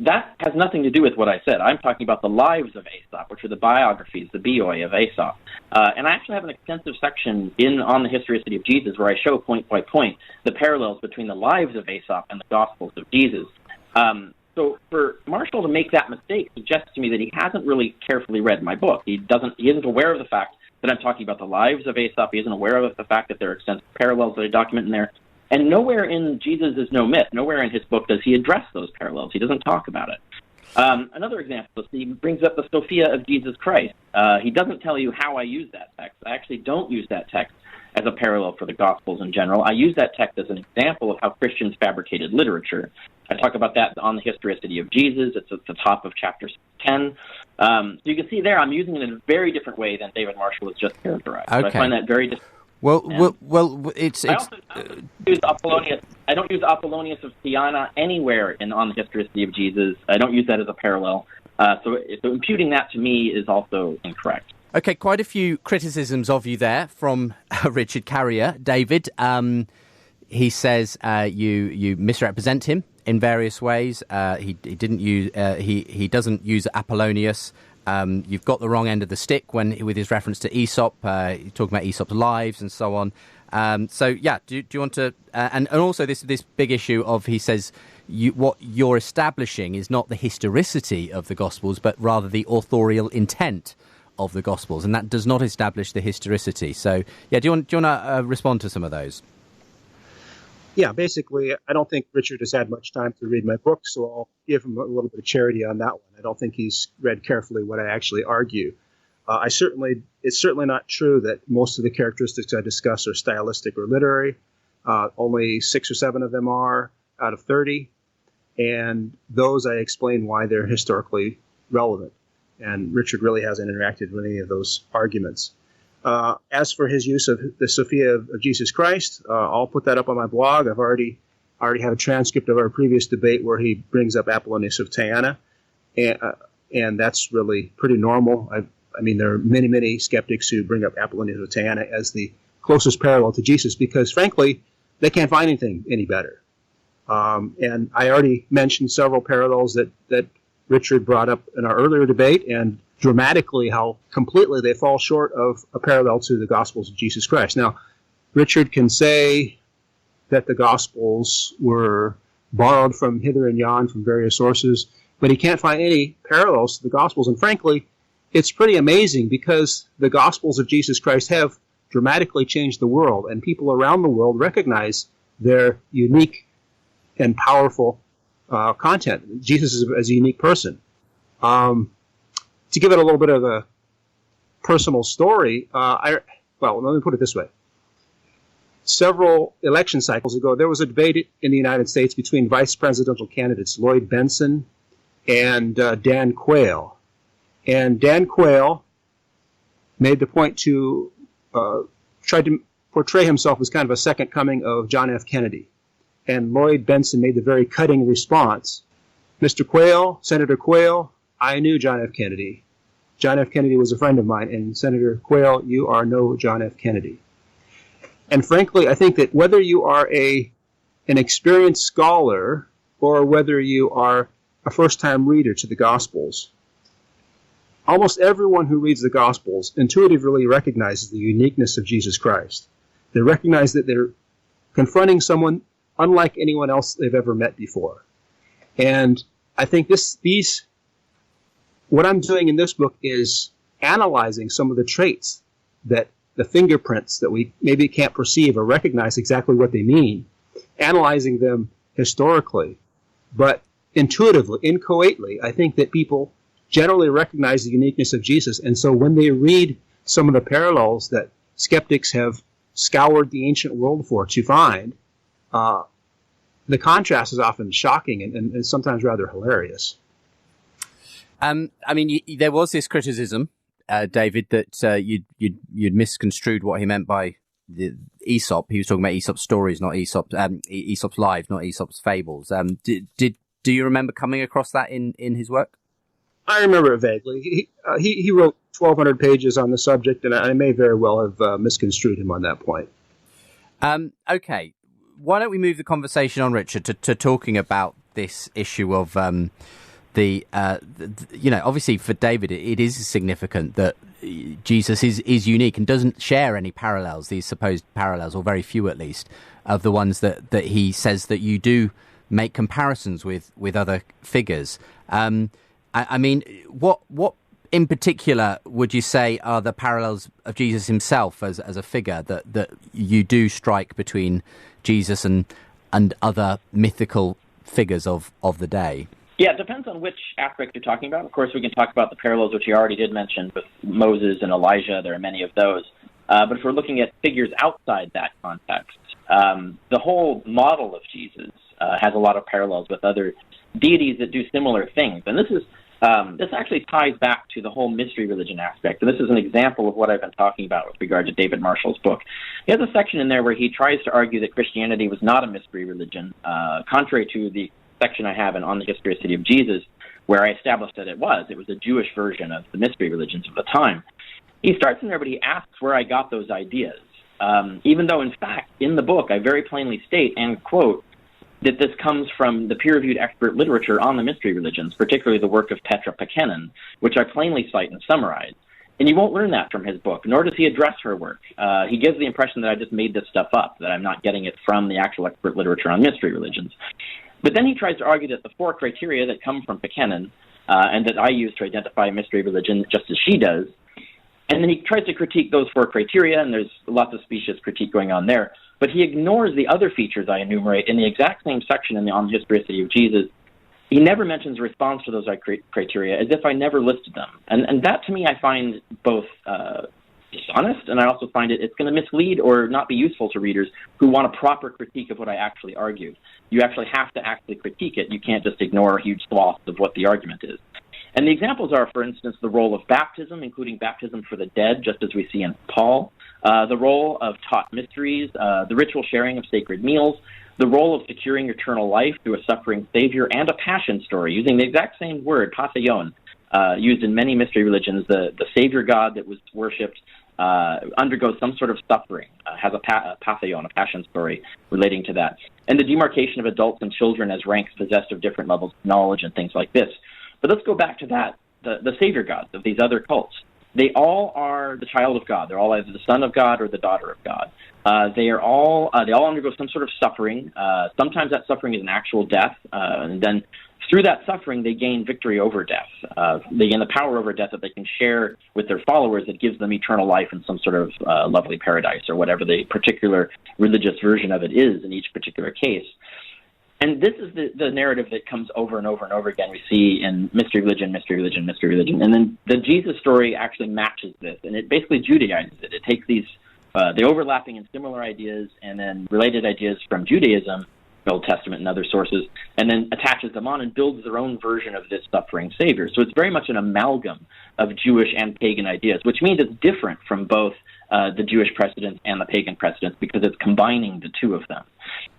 That has nothing to do with what I said. I'm talking about the lives of Aesop, which are the biographies, the bioi of Aesop. And I actually have an extensive section on the Historicity of Jesus where I show point by point the parallels between the lives of Aesop and the Gospels of Jesus. So for Marshall to make that mistake suggests to me that he hasn't really carefully read my book. He isn't aware of the fact that I'm talking about the lives of Aesop. He isn't aware of the fact that there are extensive parallels that I document in there. And nowhere in Jesus is No Myth, nowhere in his book does he address those parallels. He doesn't talk about it. Another example is he brings up the Sophia of Jesus Christ. He doesn't tell you how I use that text. I actually don't use that text as a parallel for the Gospels in general. I use that text as an example of how Christians fabricated literature. I talk about that on the Historicity of Jesus. It's at the top of chapter 10. So you can see there I'm using it in a very different way than David Marshall has just characterized. Okay. So I find that very different. It's. I also use Apollonius. I don't use Apollonius of Tyana anywhere on the Historicity of Jesus. I don't use that as a parallel. So imputing that to me is also incorrect. Okay, quite a few criticisms of you there from Richard Carrier. David, he says you misrepresent him in various ways. He didn't use. He doesn't use Apollonius. You've got the wrong end of the stick with his reference to Aesop, talking about Aesop's lives and so on. Do you want to? And also this big issue of, he says, what you're establishing is not the historicity of the Gospels, but rather the authorial intent of the Gospels, and that does not establish the historicity. So, do you want to respond to some of those? Yeah, basically, I don't think Richard has had much time to read my book, so I'll give him a little bit of charity on that one. I don't think he's read carefully what I actually argue. It's certainly not true that most of the characteristics I discuss are stylistic or literary. Only 6 or 7 of them are out of 30, and those I explain why they're historically relevant. And Richard really hasn't interacted with any of those arguments. As for his use of the Sophia of Jesus Christ, I'll put that up on my blog. I've already have a transcript of our previous debate where he brings up Apollonius of Tyana, and that's really pretty normal. I mean, there are many, many skeptics who bring up Apollonius of Tyana as the closest parallel to Jesus because, frankly, they can't find anything any better. And I already mentioned several parallels that Richard brought up in our earlier debate, and dramatically how completely they fall short of a parallel to the Gospels of Jesus Christ. Now, Richard can say that the Gospels were borrowed from hither and yon from various sources, but he can't find any parallels to the Gospels. And frankly, it's pretty amazing because the Gospels of Jesus Christ have dramatically changed the world, and people around the world recognize their unique and powerful content. Jesus is a unique person. To give it a little bit of a personal story, let me put it this way. Several election cycles ago, there was a debate in the United States between vice presidential candidates Lloyd Bentsen and Dan Quayle. And Dan Quayle made the point to try to portray himself as kind of a second coming of John F. Kennedy. And Lloyd Bentsen made the very cutting response. Mr. Quayle, Senator Quayle, I knew John F. Kennedy. John F. Kennedy was a friend of mine, and Senator Quayle, you are no John F. Kennedy. And frankly, I think that whether you are an experienced scholar or whether you are a first-time reader to the Gospels, almost everyone who reads the Gospels intuitively recognizes the uniqueness of Jesus Christ. They recognize that they're confronting someone unlike anyone else they've ever met before. And I think what I'm doing in this book is analyzing some of the traits, that the fingerprints that we maybe can't perceive or recognize exactly what they mean, analyzing them historically, but intuitively, inchoately. I think that people generally recognize the uniqueness of Jesus, and so when they read some of the parallels that skeptics have scoured the ancient world for to find, The contrast is often shocking and sometimes rather hilarious. There was this criticism, David, that you'd misconstrued what he meant by the Aesop. He was talking about Aesop's stories, not Aesop's lives, not Aesop's fables. Do you remember coming across that in his work? I remember it vaguely. He wrote 1,200 pages on the subject, and I may very well have misconstrued him on that point. Okay. Why don't we move the conversation on, Richard, to talking about this issue of obviously for David, it is significant that Jesus is unique and doesn't share any parallels, these supposed parallels, or very few at least, of the ones that he says that you do make comparisons with other figures. What in particular would you say are the parallels of Jesus himself as a figure that you do strike between Jesus and other mythical figures of the day? Yeah, it depends on which aspect you're talking about. Of course, we can talk about the parallels, which you already did mention, with Moses and Elijah. There are many of those. But if we're looking at figures outside that context, the whole model of Jesus has a lot of parallels with other deities that do similar things. And this actually ties back to the whole mystery religion aspect. And this is an example of what I've been talking about with regard to David Marshall's book. He has a section in there where he tries to argue that Christianity was not a mystery religion, contrary to the section I have On the Historicity of Jesus, where I established that it was a Jewish version of the mystery religions of the time. He starts in there, but he asks where I got those ideas, even though, in fact, in the book, I very plainly state, and quote, that this comes from the peer-reviewed expert literature on the mystery religions, particularly the work of Petra Pekenen, which I plainly cite and summarize. And you won't learn that from his book, nor does he address her work. He gives the impression that I just made this stuff up, that I'm not getting it from the actual expert literature on mystery religions. But then he tries to argue that the four criteria that come from Pekenen, and that I use to identify a mystery religion just as she does, and then he tries to critique those four criteria, and there's lots of specious critique going on there. But he ignores the other features I enumerate in the exact same section On the Historicity of Jesus. He never mentions a response to those criteria, as if I never listed them. And that, to me, I find both dishonest, and I also find it's going to mislead or not be useful to readers who want a proper critique of what I actually argued. You actually have to actually critique it. You can't just ignore huge swaths of what the argument is. And the examples are, for instance, the role of baptism, including baptism for the dead, just as we see in Paul, the role of taught mysteries, the ritual sharing of sacred meals, the role of securing eternal life through a suffering Savior, and a passion story, using the exact same word, patheion, used in many mystery religions. The Savior God that was worshipped undergoes some sort of suffering, has a patheion, a passion story relating to that. And the demarcation of adults and children as ranks possessed of different levels of knowledge and things like this. But let's go back to that, the Savior gods of these other cults. They all are the child of God. They're all either the son of God or the daughter of God. They all undergo some sort of suffering. Sometimes that suffering is an actual death, and then through that suffering, they gain victory over death. They gain the power over death that they can share with their followers that gives them eternal life in some sort of lovely paradise, or whatever the particular religious version of it is in each particular case. And this is the narrative that comes over and over and over again we see in mystery religion, mystery religion, mystery religion. And then the Jesus story actually matches this, and it basically Judaizes it. It takes these the overlapping and similar ideas and then related ideas from Judaism, Old Testament and other sources, and then attaches them on and builds their own version of this suffering Savior. So it's very much an amalgam of Jewish and pagan ideas, which means it's different from both the Jewish precedents and the pagan precedents because it's combining the two of them.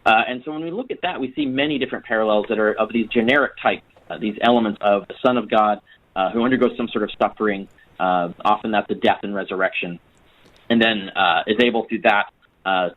And so when we look at that, we see many different parallels that are of these generic types, these elements of the Son of God who undergoes some sort of suffering, often that's a death and resurrection, and then is able through that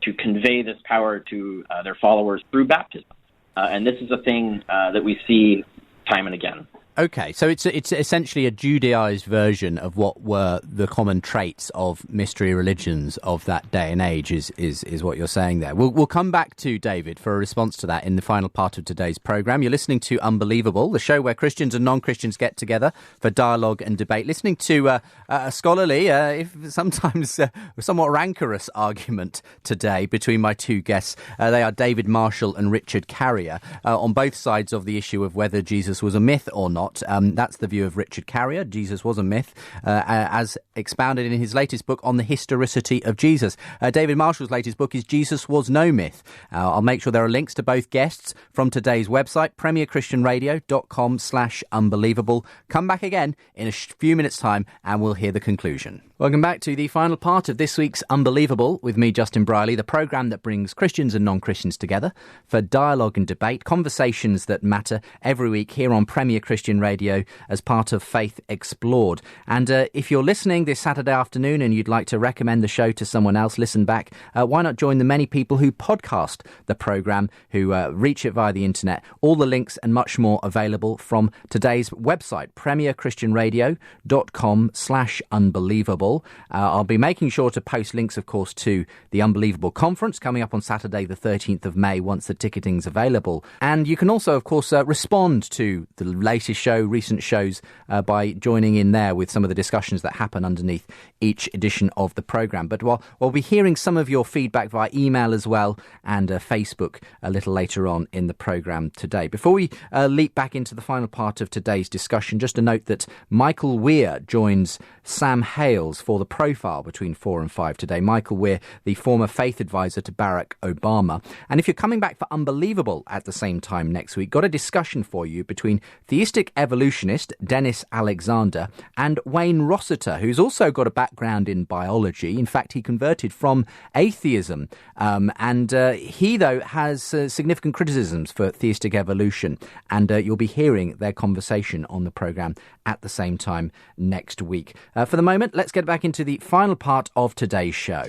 to convey this power to their followers through baptism. And this is a thing that we see time and again. Okay, so it's essentially a Judaized version of what were the common traits of mystery religions of that day and age, is what you're saying there. We'll come back to David for a response to that in the final part of today's programme. You're listening to Unbelievable, the show where Christians and non-Christians get together for dialogue and debate, listening to a scholarly, if sometimes somewhat rancorous argument today between my two guests. They are David Marshall and Richard Carrier, on both sides of the issue of whether Jesus was a myth or not. not. That's the view of Richard Carrier. Jesus was a myth, as expounded in his latest book on the historicity of Jesus. David Marshall's latest book is Jesus Was No Myth. I'll make sure there are links to both guests from today's website, premierchristianradio.com/unbelievable. Come back again in a few minutes' time and we'll hear the conclusion. Welcome back to the final part of this week's Unbelievable with me, Justin Brierley, the programme that brings Christians and non-Christians together for dialogue and debate, conversations that matter every week here on Premier Christian Radio as part of Faith Explored. And if you're listening this Saturday afternoon and you'd like to recommend the show to someone else, listen back, why not join the many people who podcast the programme, who reach it via the internet. All the links and much more available from today's website, premierchristianradio.com/unbelievable. I'll be making sure to post links, of course, to the Unbelievable Conference coming up on Saturday the 13th of May once the ticketing's available. And you can also, of course, respond to the latest show, recent shows, by joining in there with some of the discussions that happen underneath each edition of the programme. But we'll be hearing some of your feedback via email as well and Facebook a little later on in the programme today. Before we leap back into the final part of today's discussion, just a note that Michael Weir joins Sam Hales for the profile between 4 and 5 today. Michael Weir, the former faith advisor to Barack Obama. And if you're coming back for Unbelievable at the same time next week, got a discussion for you between theistic evolutionist Dennis Alexander and Wayne Rossiter, who's also got a background in biology. In fact, he converted from atheism. And he, though, has significant criticisms for theistic evolution. And you'll be hearing their conversation on the programme at the same time next week. For the moment, let's get back into the final part of today's show.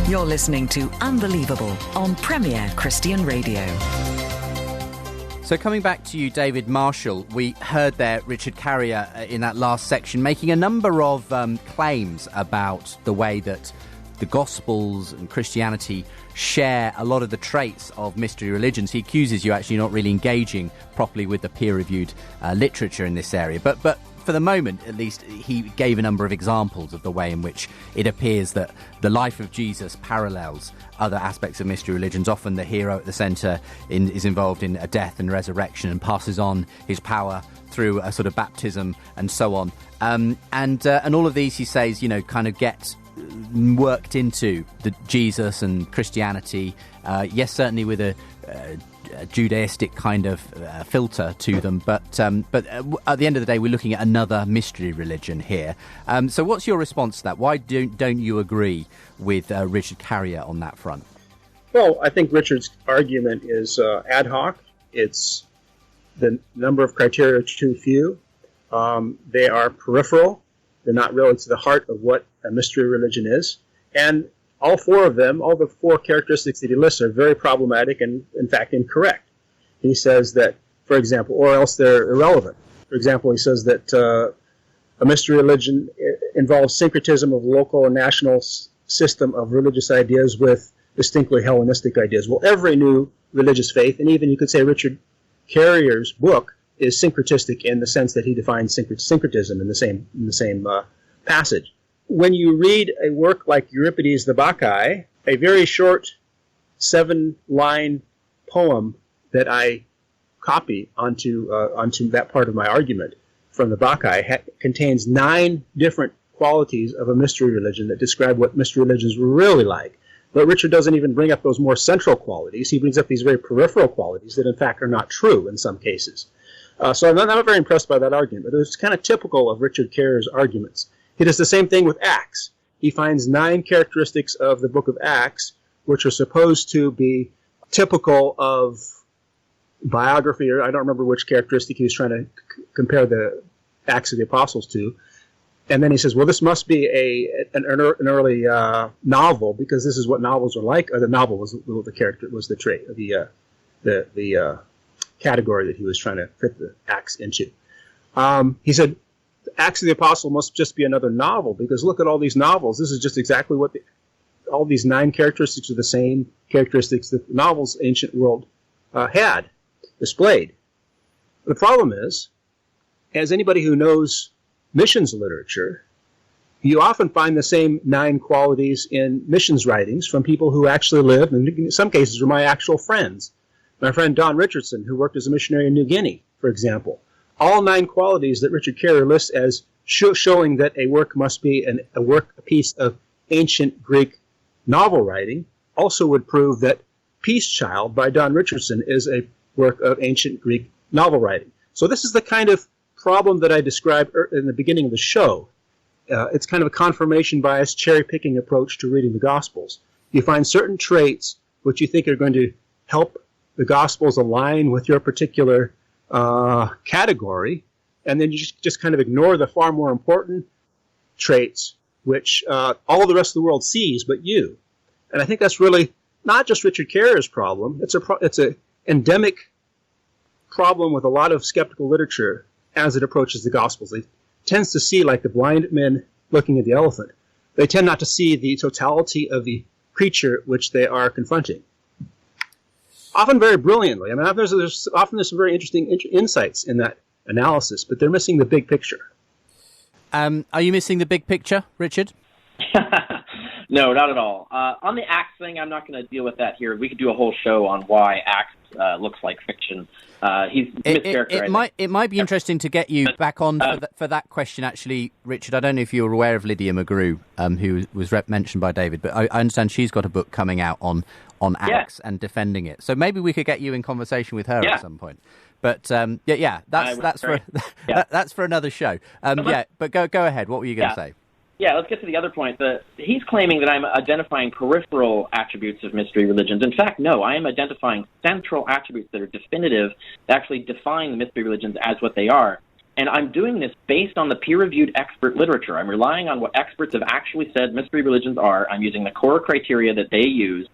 You're listening to Unbelievable on Premier Christian Radio. So coming back to you, David Marshall, we heard there Richard Carrier in that last section making a number of claims about the way that the Gospels and Christianity share a lot of the traits of mystery religions. He accuses you actually not really engaging properly with the peer-reviewed literature in this area. But for the moment, at least, he gave a number of examples of the way in which it appears that the life of Jesus parallels other aspects of mystery religions. Often the hero at the centre is involved in a death and resurrection and passes on his power through a sort of baptism and so on. And all of these, he says, kind of get worked into the Jesus and Christianity. Yes, certainly with a Judaistic kind of filter to them, but at the end of the day, we're looking at another mystery religion here. So what's your response to that? Why don't you agree with Richard Carrier on that front? Well, I think Richard's argument is ad hoc. It's the number of criteria are too few. They are peripheral. They're not really to the heart of what a mystery religion is. And all four of them, all the four characteristics that he lists are very problematic and, in fact, incorrect. He says that, for example, or else they're irrelevant. For example, he says that a mystery religion involves syncretism of local and national system of religious ideas with distinctly Hellenistic ideas. Well, every new religious faith, and even you could say Richard Carrier's book, is syncretistic in the sense that he defines syncretism in the same passage. When you read a work like Euripides the Bacchae, a very short 7-line poem that I copy onto that part of my argument from the Bacchae contains 9 different qualities of a mystery religion that describe what mystery religions were really like. But Richard doesn't even bring up those more central qualities. He brings up these very peripheral qualities that, in fact, are not true in some cases. So I'm not very impressed by that argument. But it's kind of typical of Richard Carrier's arguments. He does the same thing with Acts. He finds 9 characteristics of the book of Acts, which are supposed to be typical of biography, or I don't remember which characteristic he was trying to compare the Acts of the Apostles to. And then he says, well, this must be an early novel, because this is what novels are like. Or the novel was the character, was the trait, the category that he was trying to fit the Acts into. He said, Acts of the Apostle must just be another novel, because look at all these novels. This is just exactly what all these 9 characteristics are the same characteristics that the novels ancient world had displayed. The problem is, as anybody who knows missions literature, you often find the same 9 qualities in missions writings from people who actually lived, and in some cases were my actual friends. my friend Don Richardson, who worked as a missionary in New Guinea, for example. All 9 qualities that Richard Carrier lists as showing that a work must be a piece of ancient Greek novel writing also would prove that Peace Child by Don Richardson is a work of ancient Greek novel writing. So this is the kind of problem that I described in the beginning of the show. It's kind of a confirmation bias, cherry-picking approach to reading the Gospels. You find certain traits which you think are going to help the Gospels align with your particular category, and then you just kind of ignore the far more important traits which all the rest of the world sees but you. And I think that's really not just Richard Carrier's problem. It's an endemic problem with a lot of skeptical literature as it approaches the Gospels. It tends to see like the blind men looking at the elephant. They tend not to see the totality of the creature which they are confronting. Often very brilliantly. I mean, there's often some very interesting insights in that analysis, but they're missing the big picture. Are you missing the big picture, Richard? No, not at all. On the Acts thing, I'm not going to deal with that here. We could do a whole show on why Acts looks like fiction. He's mischaracterizing. It might be interesting to get you back on for that question, actually, Richard. I don't know if you're aware of Lydia McGrew, who was mentioned by David, but I understand she's got a book coming out on Acts and defending it. So maybe we could get you in conversation with her at some point. But that's for another show. But go ahead. What were you going to say? Yeah, let's get to the other point. He's claiming that I'm identifying peripheral attributes of mystery religions. In fact, no, I am identifying central attributes that are definitive, that actually define the mystery religions as what they are. And I'm doing this based on the peer-reviewed expert literature. I'm relying on what experts have actually said mystery religions are. I'm using the core criteria that they use.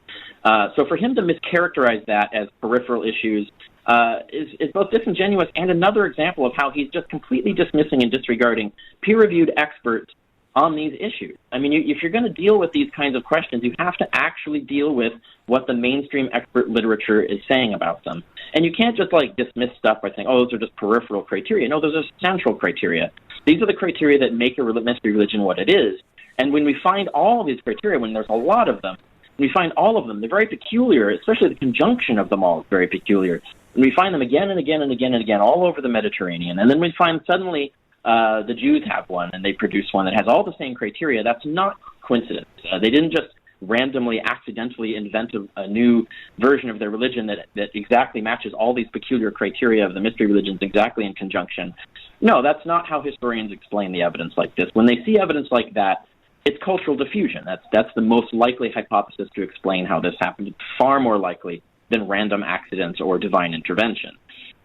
So for him to mischaracterize that as peripheral issues is both disingenuous and another example of how he's just completely dismissing and disregarding peer-reviewed experts on these issues. I mean, if you're going to deal with these kinds of questions, you have to actually deal with what the mainstream expert literature is saying about them. And you can't just, dismiss stuff by saying, oh, those are just peripheral criteria. No, those are central criteria. These are the criteria that make a mystery religion what it is. And when we find all of these criteria, when there's a lot of them, when we find all of them, they're very peculiar, especially the conjunction of them all is very peculiar. And we find them again and again and again and again all over the Mediterranean. And then we find suddenly the Jews have one, and they produce one that has all the same criteria. That's not coincidence. They didn't just randomly, accidentally invent a new version of their religion that exactly matches all these peculiar criteria of the mystery religions exactly in conjunction. No, that's not how historians explain the evidence like this. When they see evidence like that, it's cultural diffusion. That's the most likely hypothesis to explain how this happened. It's far more likely than random accidents or divine intervention.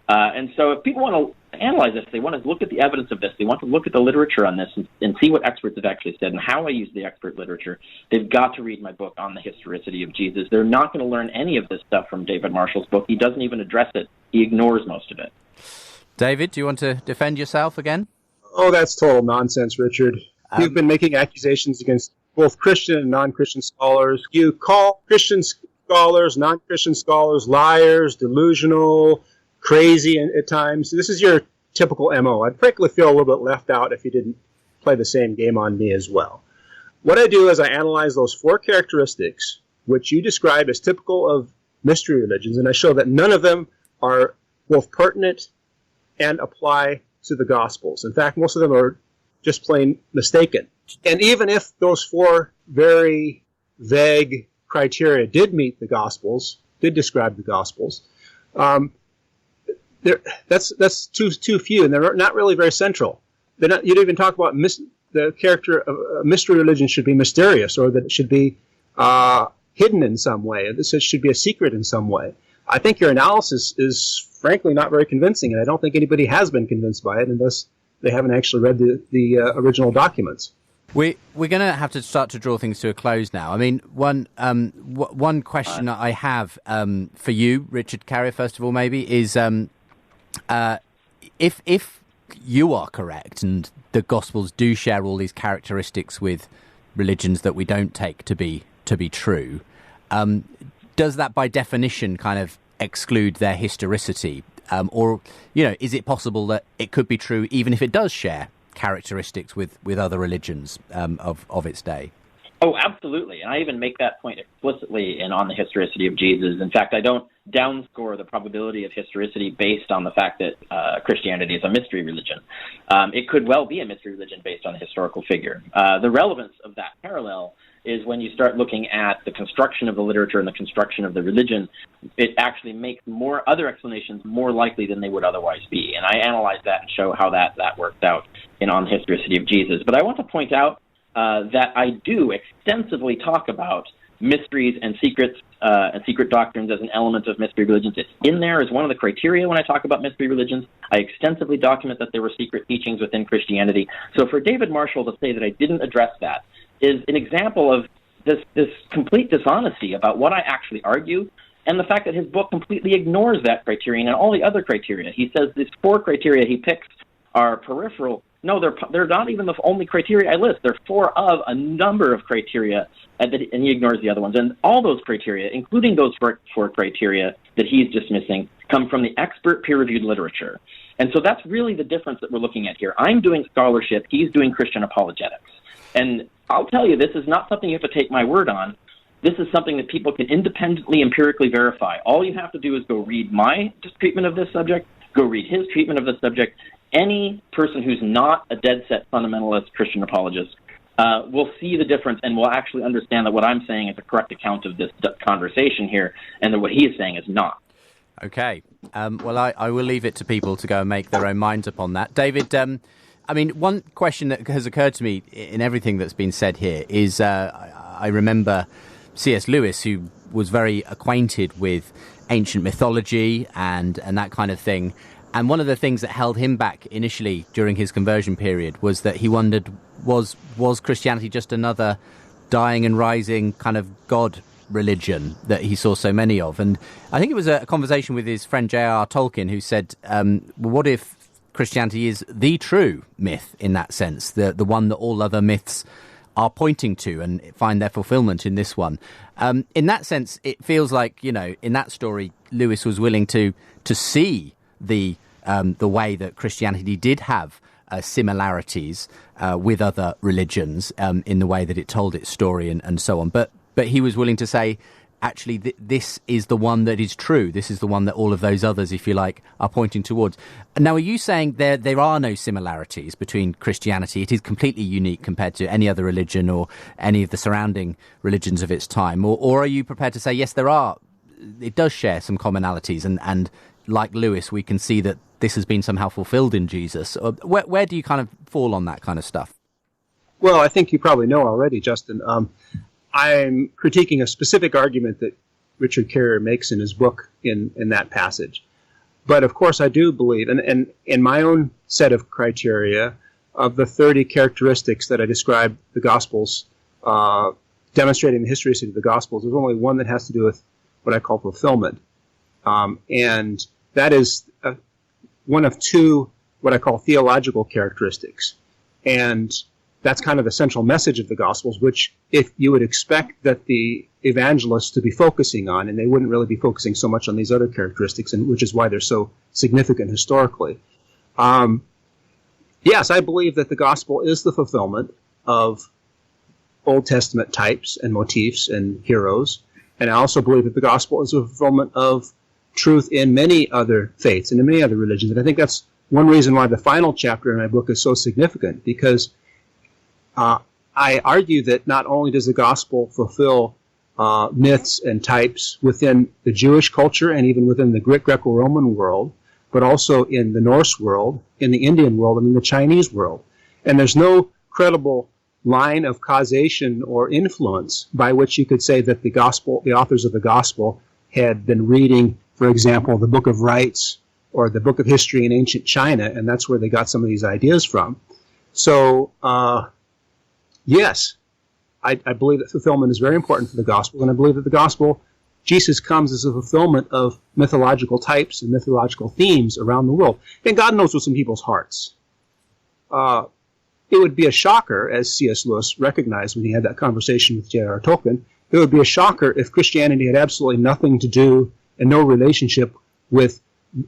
And so if people want to analyze this, they want to look at the evidence of this, they want to look at the literature on this and see what experts have actually said and how I use the expert literature, they've got to read my book on the historicity of Jesus. They're not going to learn any of this stuff from David Marshall's book. He doesn't even address it. He ignores most of it. David, do you want to defend yourself again? Oh, that's total nonsense, Richard. You've been making accusations against both Christian and non-Christian scholars. You call Christian scholars, non-Christian scholars, liars, delusional, crazy at times. This is your typical MO. I'd frankly feel a little bit left out if you didn't play the same game on me as well. What I do is I analyze those 4 characteristics, which you describe as typical of mystery religions, and I show that none of them are both pertinent and apply to the Gospels. In fact, most of them are just plain mistaken. And even if those 4 very vague criteria did meet the Gospels, did describe the Gospels, that's too few, and they're not really very central. You don't even talk about the character of a mystery religion should be mysterious, or that it should be hidden in some way. This should be a secret in some way. I think your analysis is frankly not very convincing, and I don't think anybody has been convinced by it unless they haven't actually read the original documents. We're going to have to start to draw things to a close now. I mean, one question I have for you, Richard Carrier, first of all, maybe, is if you are correct and the Gospels do share all these characteristics with religions that we don't take to be true, does that by definition kind of exclude their historicity? Or, is it possible that it could be true even if it does share characteristics with other religions of its day? Oh, absolutely. And I even make that point explicitly in On the Historicity of Jesus. In fact, I don't downscore the probability of historicity based on the fact that Christianity is a mystery religion. It could well be a mystery religion based on a historical figure. The relevance of that parallel is when you start looking at the construction of the literature and the construction of the religion, it actually makes more other explanations more likely than they would otherwise be. And I analyze that and show how that worked out in On the Historicity of Jesus. But I want to point out that I do extensively talk about mysteries and secrets and secret doctrines as an element of mystery religions. It's in there as one of the criteria when I talk about mystery religions. I extensively document that there were secret teachings within Christianity. So for David Marshall to say that I didn't address that is an example of this complete dishonesty about what I actually argue, and the fact that his book completely ignores that criterion and all the other criteria. He says these 4 criteria he picks are peripheral. No, they're not even the only criteria I list. They're 4 of a number of criteria, and he ignores the other ones. And all those criteria, including those 4 criteria that he's dismissing, come from the expert peer-reviewed literature. And so that's really the difference that we're looking at here. I'm doing scholarship. He's doing Christian apologetics. And I'll tell you, this is not something you have to take my word on. This is something that people can independently, empirically verify. All you have to do is go read my treatment of this subject, go read his treatment of this subject. Any person who's not a dead-set fundamentalist Christian apologist will see the difference and will actually understand that what I'm saying is a correct account of this conversation here, and that what he is saying is not. Okay. Well, I will leave it to people to go and make their own minds upon that. David, I mean, one question that has occurred to me in everything that's been said here is I remember C.S. Lewis, who was very acquainted with ancient mythology and that kind of thing. And one of the things that held him back initially during his conversion period was that he wondered, was Christianity just another dying and rising kind of God religion that he saw so many of? And I think it was a conversation with his friend J.R.R. Tolkien, who said, well, what if Christianity is the true myth in that sense, the one that all other myths are pointing to and find their fulfillment in this one? In that sense, it feels like, you know, in that story, Lewis was willing to see the way that Christianity did have similarities with other religions in the way that it told its story and so on. But he was willing to say, actually, this is the one that is true. This is the one that all of those others, if you like, are pointing towards. Now, are you saying there are no similarities between Christianity? It is completely unique compared to any other religion or any of the surrounding religions of its time? Or are you prepared to say, yes, there are, it does share some commonalities, and like Lewis, we can see that this has been somehow fulfilled in Jesus? Where do you kind of fall on that kind of stuff? Well, I think you probably know already, Justin. I'm critiquing a specific argument that Richard Carrier makes in his book in that passage. But of course I do believe, and in my own set of criteria, of the 30 characteristics that I described the Gospels, demonstrating the historicity of the Gospels, there's only one that has to do with what I call fulfillment. And that is one of 2 what I call theological characteristics. And that's kind of the central message of the Gospels, which if you would expect that the evangelists to be focusing on, and they wouldn't really be focusing so much on these other characteristics, and which is why they're so significant historically. Yes, I believe that the Gospel is the fulfillment of Old Testament types and motifs and heroes, and I also believe that the Gospel is a fulfillment of truth in many other faiths and in many other religions. And I think that's one reason why the final chapter in my book is so significant, because I argue that not only does the Gospel fulfill myths and types within the Jewish culture and even within the Greco-Roman world, but also in the Norse world, in the Indian world, and in the Chinese world. And there's no credible line of causation or influence by which you could say that the authors of the Gospel had been reading, for example, the Book of Rites or the Book of History in ancient China, and that's where they got some of these ideas from. So, yes, I believe that fulfillment is very important for the Gospel, and I believe that the Gospel, Jesus comes as a fulfillment of mythological types and mythological themes around the world. And God knows what's in people's hearts. It would be a shocker, as C.S. Lewis recognized when he had that conversation with J.R.R. Tolkien, it would be a shocker if Christianity had absolutely nothing to do and no relationship with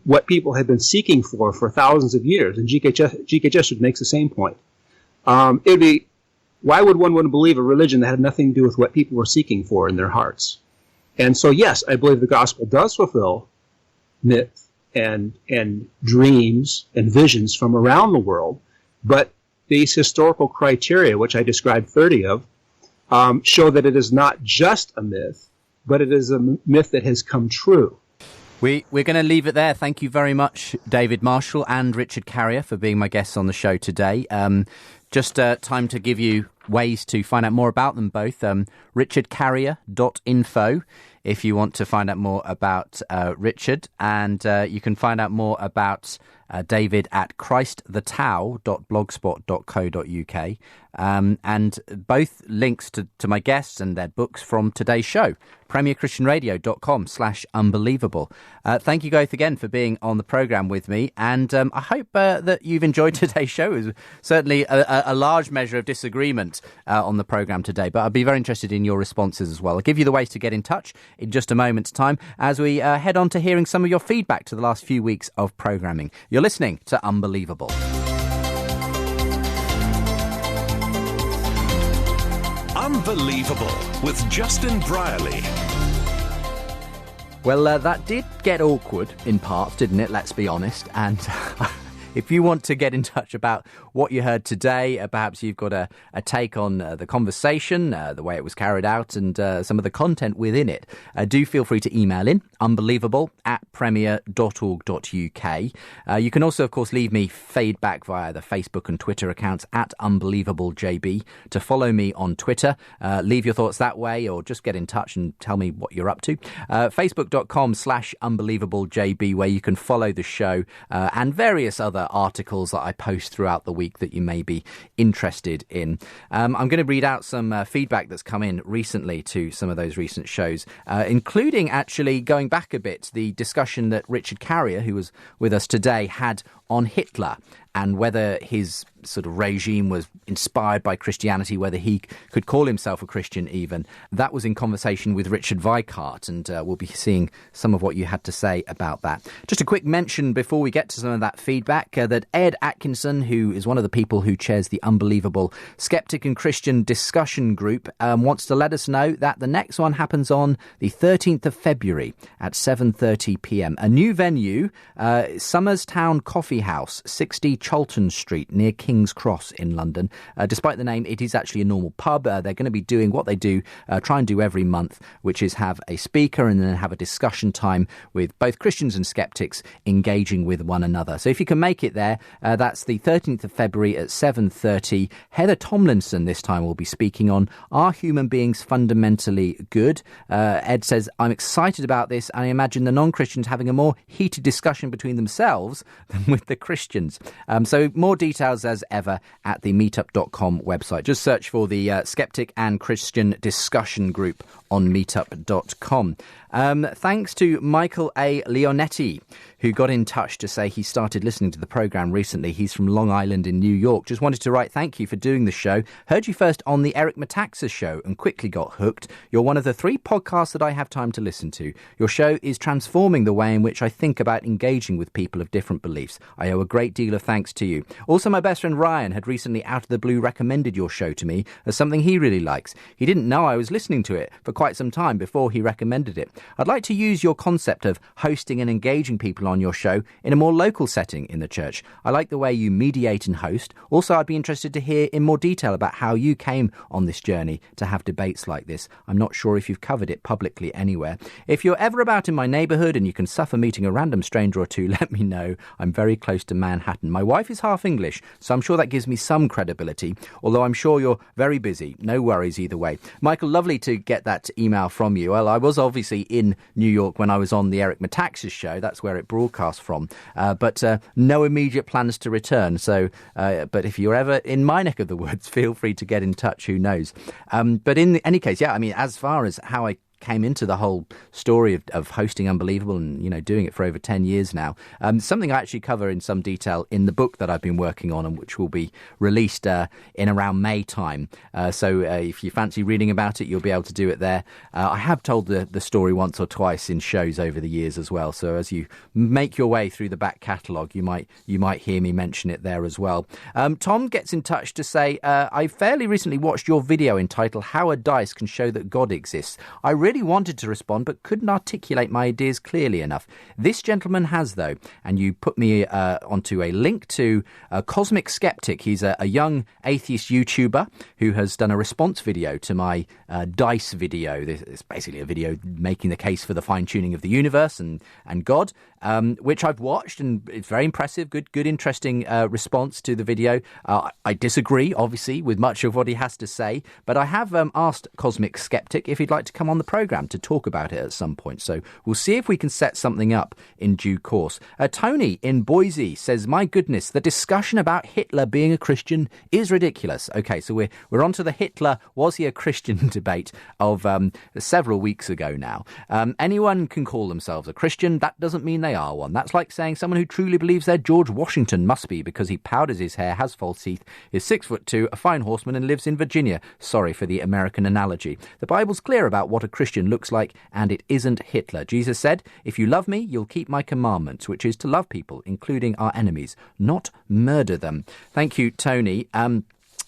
what people had been seeking for thousands of years. And G.K. Chesterton makes the same point. It would be why would one want to believe a religion that had nothing to do with what people were seeking for in their hearts? And so, yes, I believe the gospel does fulfill myth and dreams and visions from around the world, but these historical criteria, which I described 30 of, show that it is not just a myth, but it is a myth that has come true. We're going to leave it there. Thank you very much, David Marshall and Richard Carrier, for being my guests on the show today. Just time to give you ways to find out more about them both. richardcarrier.info if you want to find out more about Richard, and you can find out more about David at christthetau.blogspot.co.uk, and both links to my guests and their books from today's show, premierchristianradio.com/unbelievable. Thank you both again for being on the programme with me, and I hope that you've enjoyed today's show. It was certainly a large measure of disagreement on the programme today, but I'd be very interested in your responses as well. I'll give you the ways to get in touch in just a moment's time as we head on to hearing some of your feedback to the last few weeks of programming. You're listening to Unbelievable. Unbelievable with Justin Brierley. Well, that did get awkward in parts, didn't it? Let's be honest. And if you want to get in touch about what you heard today, perhaps you've got a take on the conversation, the way it was carried out, and some of the content within it, do feel free to email in unbelievable@premier.org.uk. You can also, of course, leave me feedback via the Facebook and Twitter accounts at UnbelievableJB. To follow me on Twitter, leave your thoughts that way, or just get in touch and tell me what you're up to. Facebook.com/UnbelievableJB, where you can follow the show and various other articles that I post throughout the week that you may be interested in. I'm going to read out some feedback that's come in recently to some of those recent shows, including actually going back a bit, the discussion that Richard Carrier, who was with us today, had on Hitler and whether his sort of regime was inspired by Christianity, whether he could call himself a Christian even. That was in conversation with Richard Weikart, and we'll be seeing some of what you had to say about that. Just a quick mention before we get to some of that feedback, that Ed Atkinson, who is one of the people who chairs the Unbelievable Skeptic and Christian Discussion Group, wants to let us know that the next one happens on the 13th of February at 7:30pm. A new venue, Somers Town Coffee House, 60 Cholton Street, near King's Cross in London. Despite the name, it is actually a normal pub. They're going to be doing what they do, try and do every month, which is have a speaker and then have a discussion time with both Christians and skeptics engaging with one another. So if you can make it there, that's the 13th of February at 7:30. Heather Tomlinson this time will be speaking on Are Human Beings Fundamentally Good? Ed says, I'm excited about this, and I imagine the non-Christians having a more heated discussion between themselves than with the Christians. So more details as ever at the meetup.com website. Just search for the Skeptic and Christian Discussion Group on meetup.com. Thanks to Michael A. Leonetti, who got in touch to say he started listening to the programme recently. He's from Long Island in New York. Just wanted to write thank you for doing the show. Heard you first on the Eric Metaxas show and quickly got hooked. You're one of the 3 podcasts that I have time to listen to. Your show is transforming the way in which I think about engaging with people of different beliefs. I owe a great deal of thanks to you. Also, my best friend Ryan had recently out of the blue recommended your show to me as something he really likes. He didn't know I was listening to it for quite some time before he recommended it. I'd like to use your concept of hosting and engaging people on your show in a more local setting in the church. I like the way you mediate and host. Also, I'd be interested to hear in more detail about how you came on this journey to have debates like this. I'm not sure if you've covered it publicly anywhere. If you're ever about in my neighbourhood and you can suffer meeting a random stranger or two, let me know. I'm very close to Manhattan. My wife is half English, so I'm sure that gives me some credibility, although I'm sure you're very busy. No worries either way. Michael, lovely to get that email from you. Well, I was obviously in New York when I was on the Eric Metaxas show. That's where it broadcast from. But no immediate plans to return. So, but if you're ever in my neck of the woods, feel free to get in touch. Who knows? But in any case, yeah, I mean, as far as how I came into the whole story of hosting Unbelievable and, doing it for over 10 years now. Something I actually cover in some detail in the book that I've been working on and which will be released in around May time. So if you fancy reading about it, you'll be able to do it there. I have told the story once or twice in shows over the years as well. So as you make your way through the back catalogue, you might hear me mention it there as well. Tom gets in touch to say, I fairly recently watched your video entitled How a Dice Can Show That God Exists. I really wanted to respond but couldn't articulate my ideas clearly enough. This gentleman has, though, and you put me onto a link to Cosmic Skeptic. He's a young atheist YouTuber who has done a response video to my dice video. It's basically a video making the case for the fine-tuning of the universe and God, which I've watched, and it's very impressive. Good, interesting response to the video. I disagree, obviously, with much of what he has to say, but I have asked Cosmic Skeptic if he'd like to come on the programme to talk about it at some point. So we'll see if we can set something up in due course. Tony in Boise says, my goodness, the discussion about Hitler being a Christian is ridiculous. Okay, so we're on to the Hitler, was he a Christian debate of several weeks ago now. Anyone can call themselves a Christian. That doesn't mean they are one. That's like saying someone who truly believes they're George Washington must be because he powders his hair, has false teeth, is 6'2", a fine horseman and lives in Virginia. Sorry for the American analogy. The Bible's clear about what a Christian looks like, and it isn't Hitler. Jesus said, if you love me, you'll keep my commandments, which is to love people, including our enemies, not murder them. Thank you, Tony.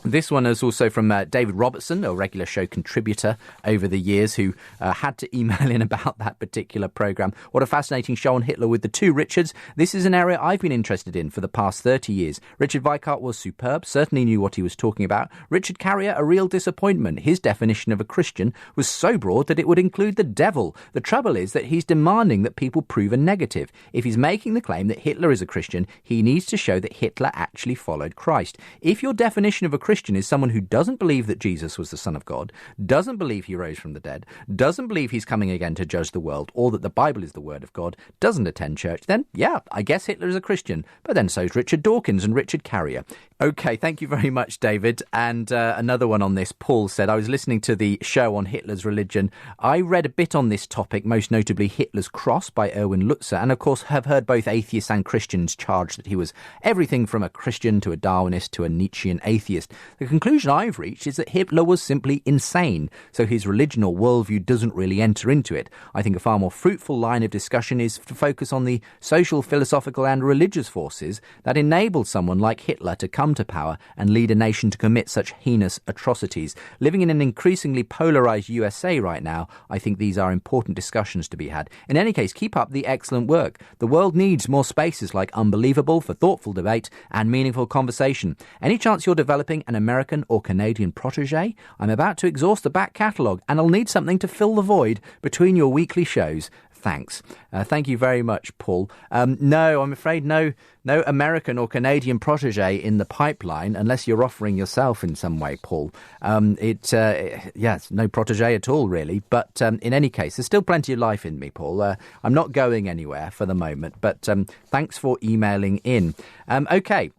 This one is also from David Robertson, a regular show contributor over the years, who had to email in about that particular programme. What a fascinating show on Hitler with the two Richards. This is an area I've been interested in for the past 30 years. Richard Weikart was superb, certainly knew what he was talking about. Richard Carrier, a real disappointment. His definition of a Christian was so broad that it would include the devil. The trouble is that he's demanding that people prove a negative. If he's making the claim that Hitler is a Christian, he needs to show that Hitler actually followed Christ. If your definition of a Christian is someone who doesn't believe that Jesus was the Son of God, doesn't believe he rose from the dead, doesn't believe he's coming again to judge the world, or that the Bible is the Word of God, doesn't attend church, then, yeah, I guess Hitler is a Christian. But then so's Richard Dawkins and Richard Carrier. OK, thank you very much, David. And another one on this, Paul said, I was listening to the show on Hitler's religion. I read a bit on this topic, most notably Hitler's Cross by Erwin Lutzer, and of course have heard both atheists and Christians charge that he was everything from a Christian to a Darwinist to a Nietzschean atheist. The conclusion I've reached is that Hitler was simply insane, so his religion or worldview doesn't really enter into it. I think a far more fruitful line of discussion is to focus on the social, philosophical and religious forces that enabled someone like Hitler to come to power and lead a nation to commit such heinous atrocities. Living in an increasingly polarised USA right now, I think these are important discussions to be had. In any case, keep up the excellent work. The world needs more spaces like Unbelievable for thoughtful debate and meaningful conversation. Any chance you're developing an American or Canadian protege? I'm about to exhaust the back catalogue and I'll need something to fill the void between your weekly shows. Thanks. Thank you very much, Paul. No, I'm afraid no American or Canadian protege in the pipeline, unless you're offering yourself in some way, Paul. Yes, no protege at all, really. But in any case, there's still plenty of life in me, Paul. I'm not going anywhere for the moment, but thanks for emailing in. OK,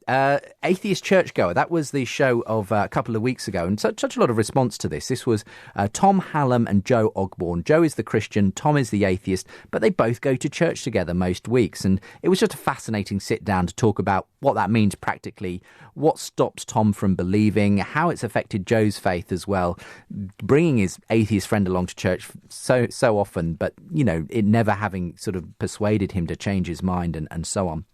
Atheist Churchgoer, that was the show of a couple of weeks ago, and such a lot of response to this. This was Tom Hallam and Joe Ogborn. Joe is the Christian, Tom is the atheist, but they both go to church together most weeks, and it was just a fascinating sit-down to talk about what that means practically, what stops Tom from believing, how it's affected Joe's faith as well, bringing his atheist friend along to church so often, but, it never having sort of persuaded him to change his mind and so on.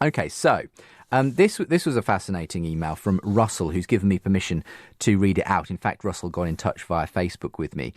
OK, so this was a fascinating email from Russell, who's given me permission to read it out. In fact, Russell got in touch via Facebook with me.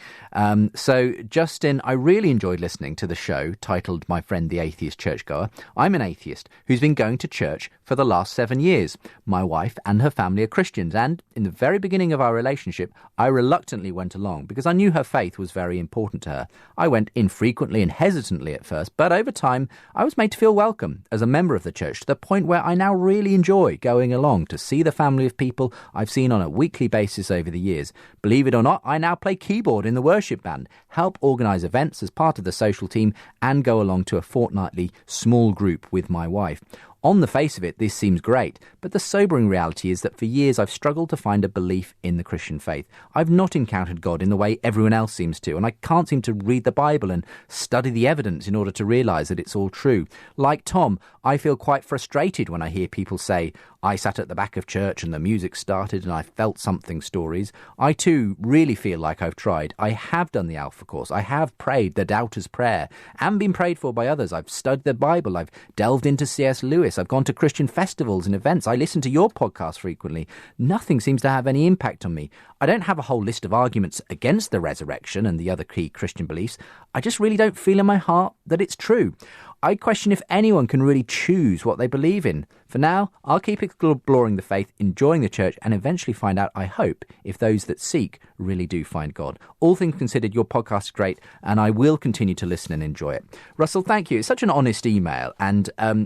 So, Justin, I really enjoyed listening to the show titled My Friend the Atheist Churchgoer. I'm an atheist who's been going to church for the last 7 years. My wife and her family are Christians, and in the very beginning of our relationship, I reluctantly went along because I knew her faith was very important to her. I went infrequently and hesitantly at first, but over time, I was made to feel welcome as a member of the church, to the point where I now really enjoy going along to see the family of people I've seen on a weekly basis over the years. Believe it or not, I now play keyboard in the worship band, help organise events as part of the social team, and go along to a fortnightly small group with my wife. On the face of it, this seems great, but the sobering reality is that for years I've struggled to find a belief in the Christian faith. I've not encountered God in the way everyone else seems to, and I can't seem to read the Bible and study the evidence in order to realise that it's all true. Like Tom, I feel quite frustrated when I hear people say, I sat at the back of church and the music started and I felt something stories. I too really feel like I've tried. I have done the Alpha course. I have prayed the Doubter's Prayer and been prayed for by others. I've studied the Bible. I've delved into C.S. Lewis. I've gone to Christian festivals and events. I listen to your podcast frequently. Nothing seems to have any impact on me. I don't have a whole list of arguments against the resurrection and the other key Christian beliefs. I just really don't feel in my heart that it's true. I question if anyone can really choose what they believe in. For now, I'll keep exploring the faith, enjoying the church, and eventually find out, I hope, if those that seek really do find God. All things considered, your podcast is great, and I will continue to listen and enjoy it. Russell, thank you. It's such an honest email, and I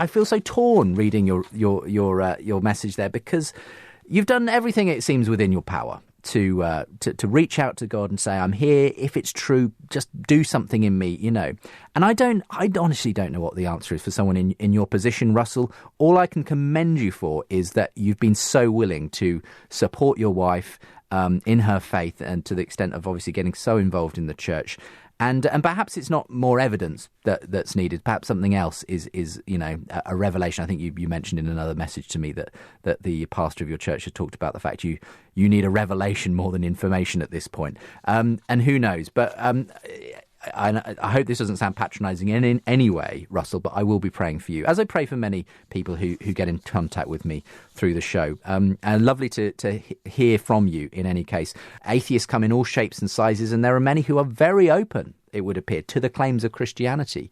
feel so torn reading your message there, because you've done everything it seems within your power to reach out to God and say, I'm here. If it's true, just do something in me, And I honestly don't know what the answer is for someone in your position, Russell. All I can commend you for is that you've been so willing to support your wife in her faith, and to the extent of obviously getting so involved in the church. And perhaps it's not more evidence that's needed. Perhaps something else is a revelation. I think you mentioned in another message to me that the pastor of your church had talked about the fact you need a revelation more than information at this point. And who knows? But I hope this doesn't sound patronising in any way, Russell, but I will be praying for you, as I pray for many people who get in contact with me through the show. And lovely to hear from you in any case. Atheists come in all shapes and sizes, and there are many who are very open, it would appear, to the claims of Christianity,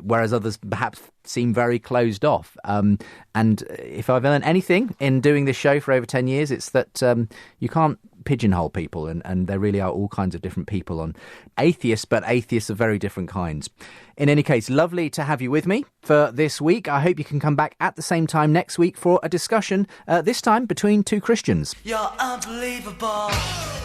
whereas others perhaps seem very closed off. And if I've learned anything in doing this show for over 10 years, it's that you can't pigeonhole people, and there really are all kinds of different people on atheists, but atheists of very different kinds. In any case, lovely to have you with me for this week. I hope you can come back at the same time next week for a discussion, this time between two Christians. You're unbelievable.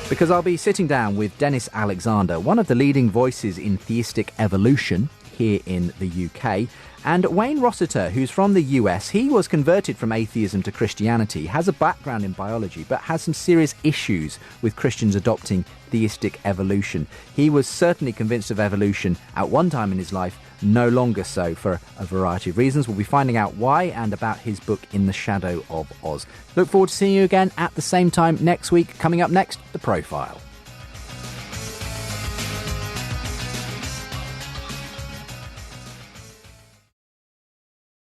Because I'll be sitting down with Dennis Alexander, one of the leading voices in theistic evolution here in the UK, and Wayne Rossiter, who's from the US. He was converted from atheism to Christianity, has a background in biology, but has some serious issues with Christians adopting theistic evolution. He was certainly convinced of evolution at one time in his life, no longer so for a variety of reasons. We'll be finding out why and about his book In the Shadow of Oz. Look forward to seeing you again at the same time next week. Coming up next, The Profile.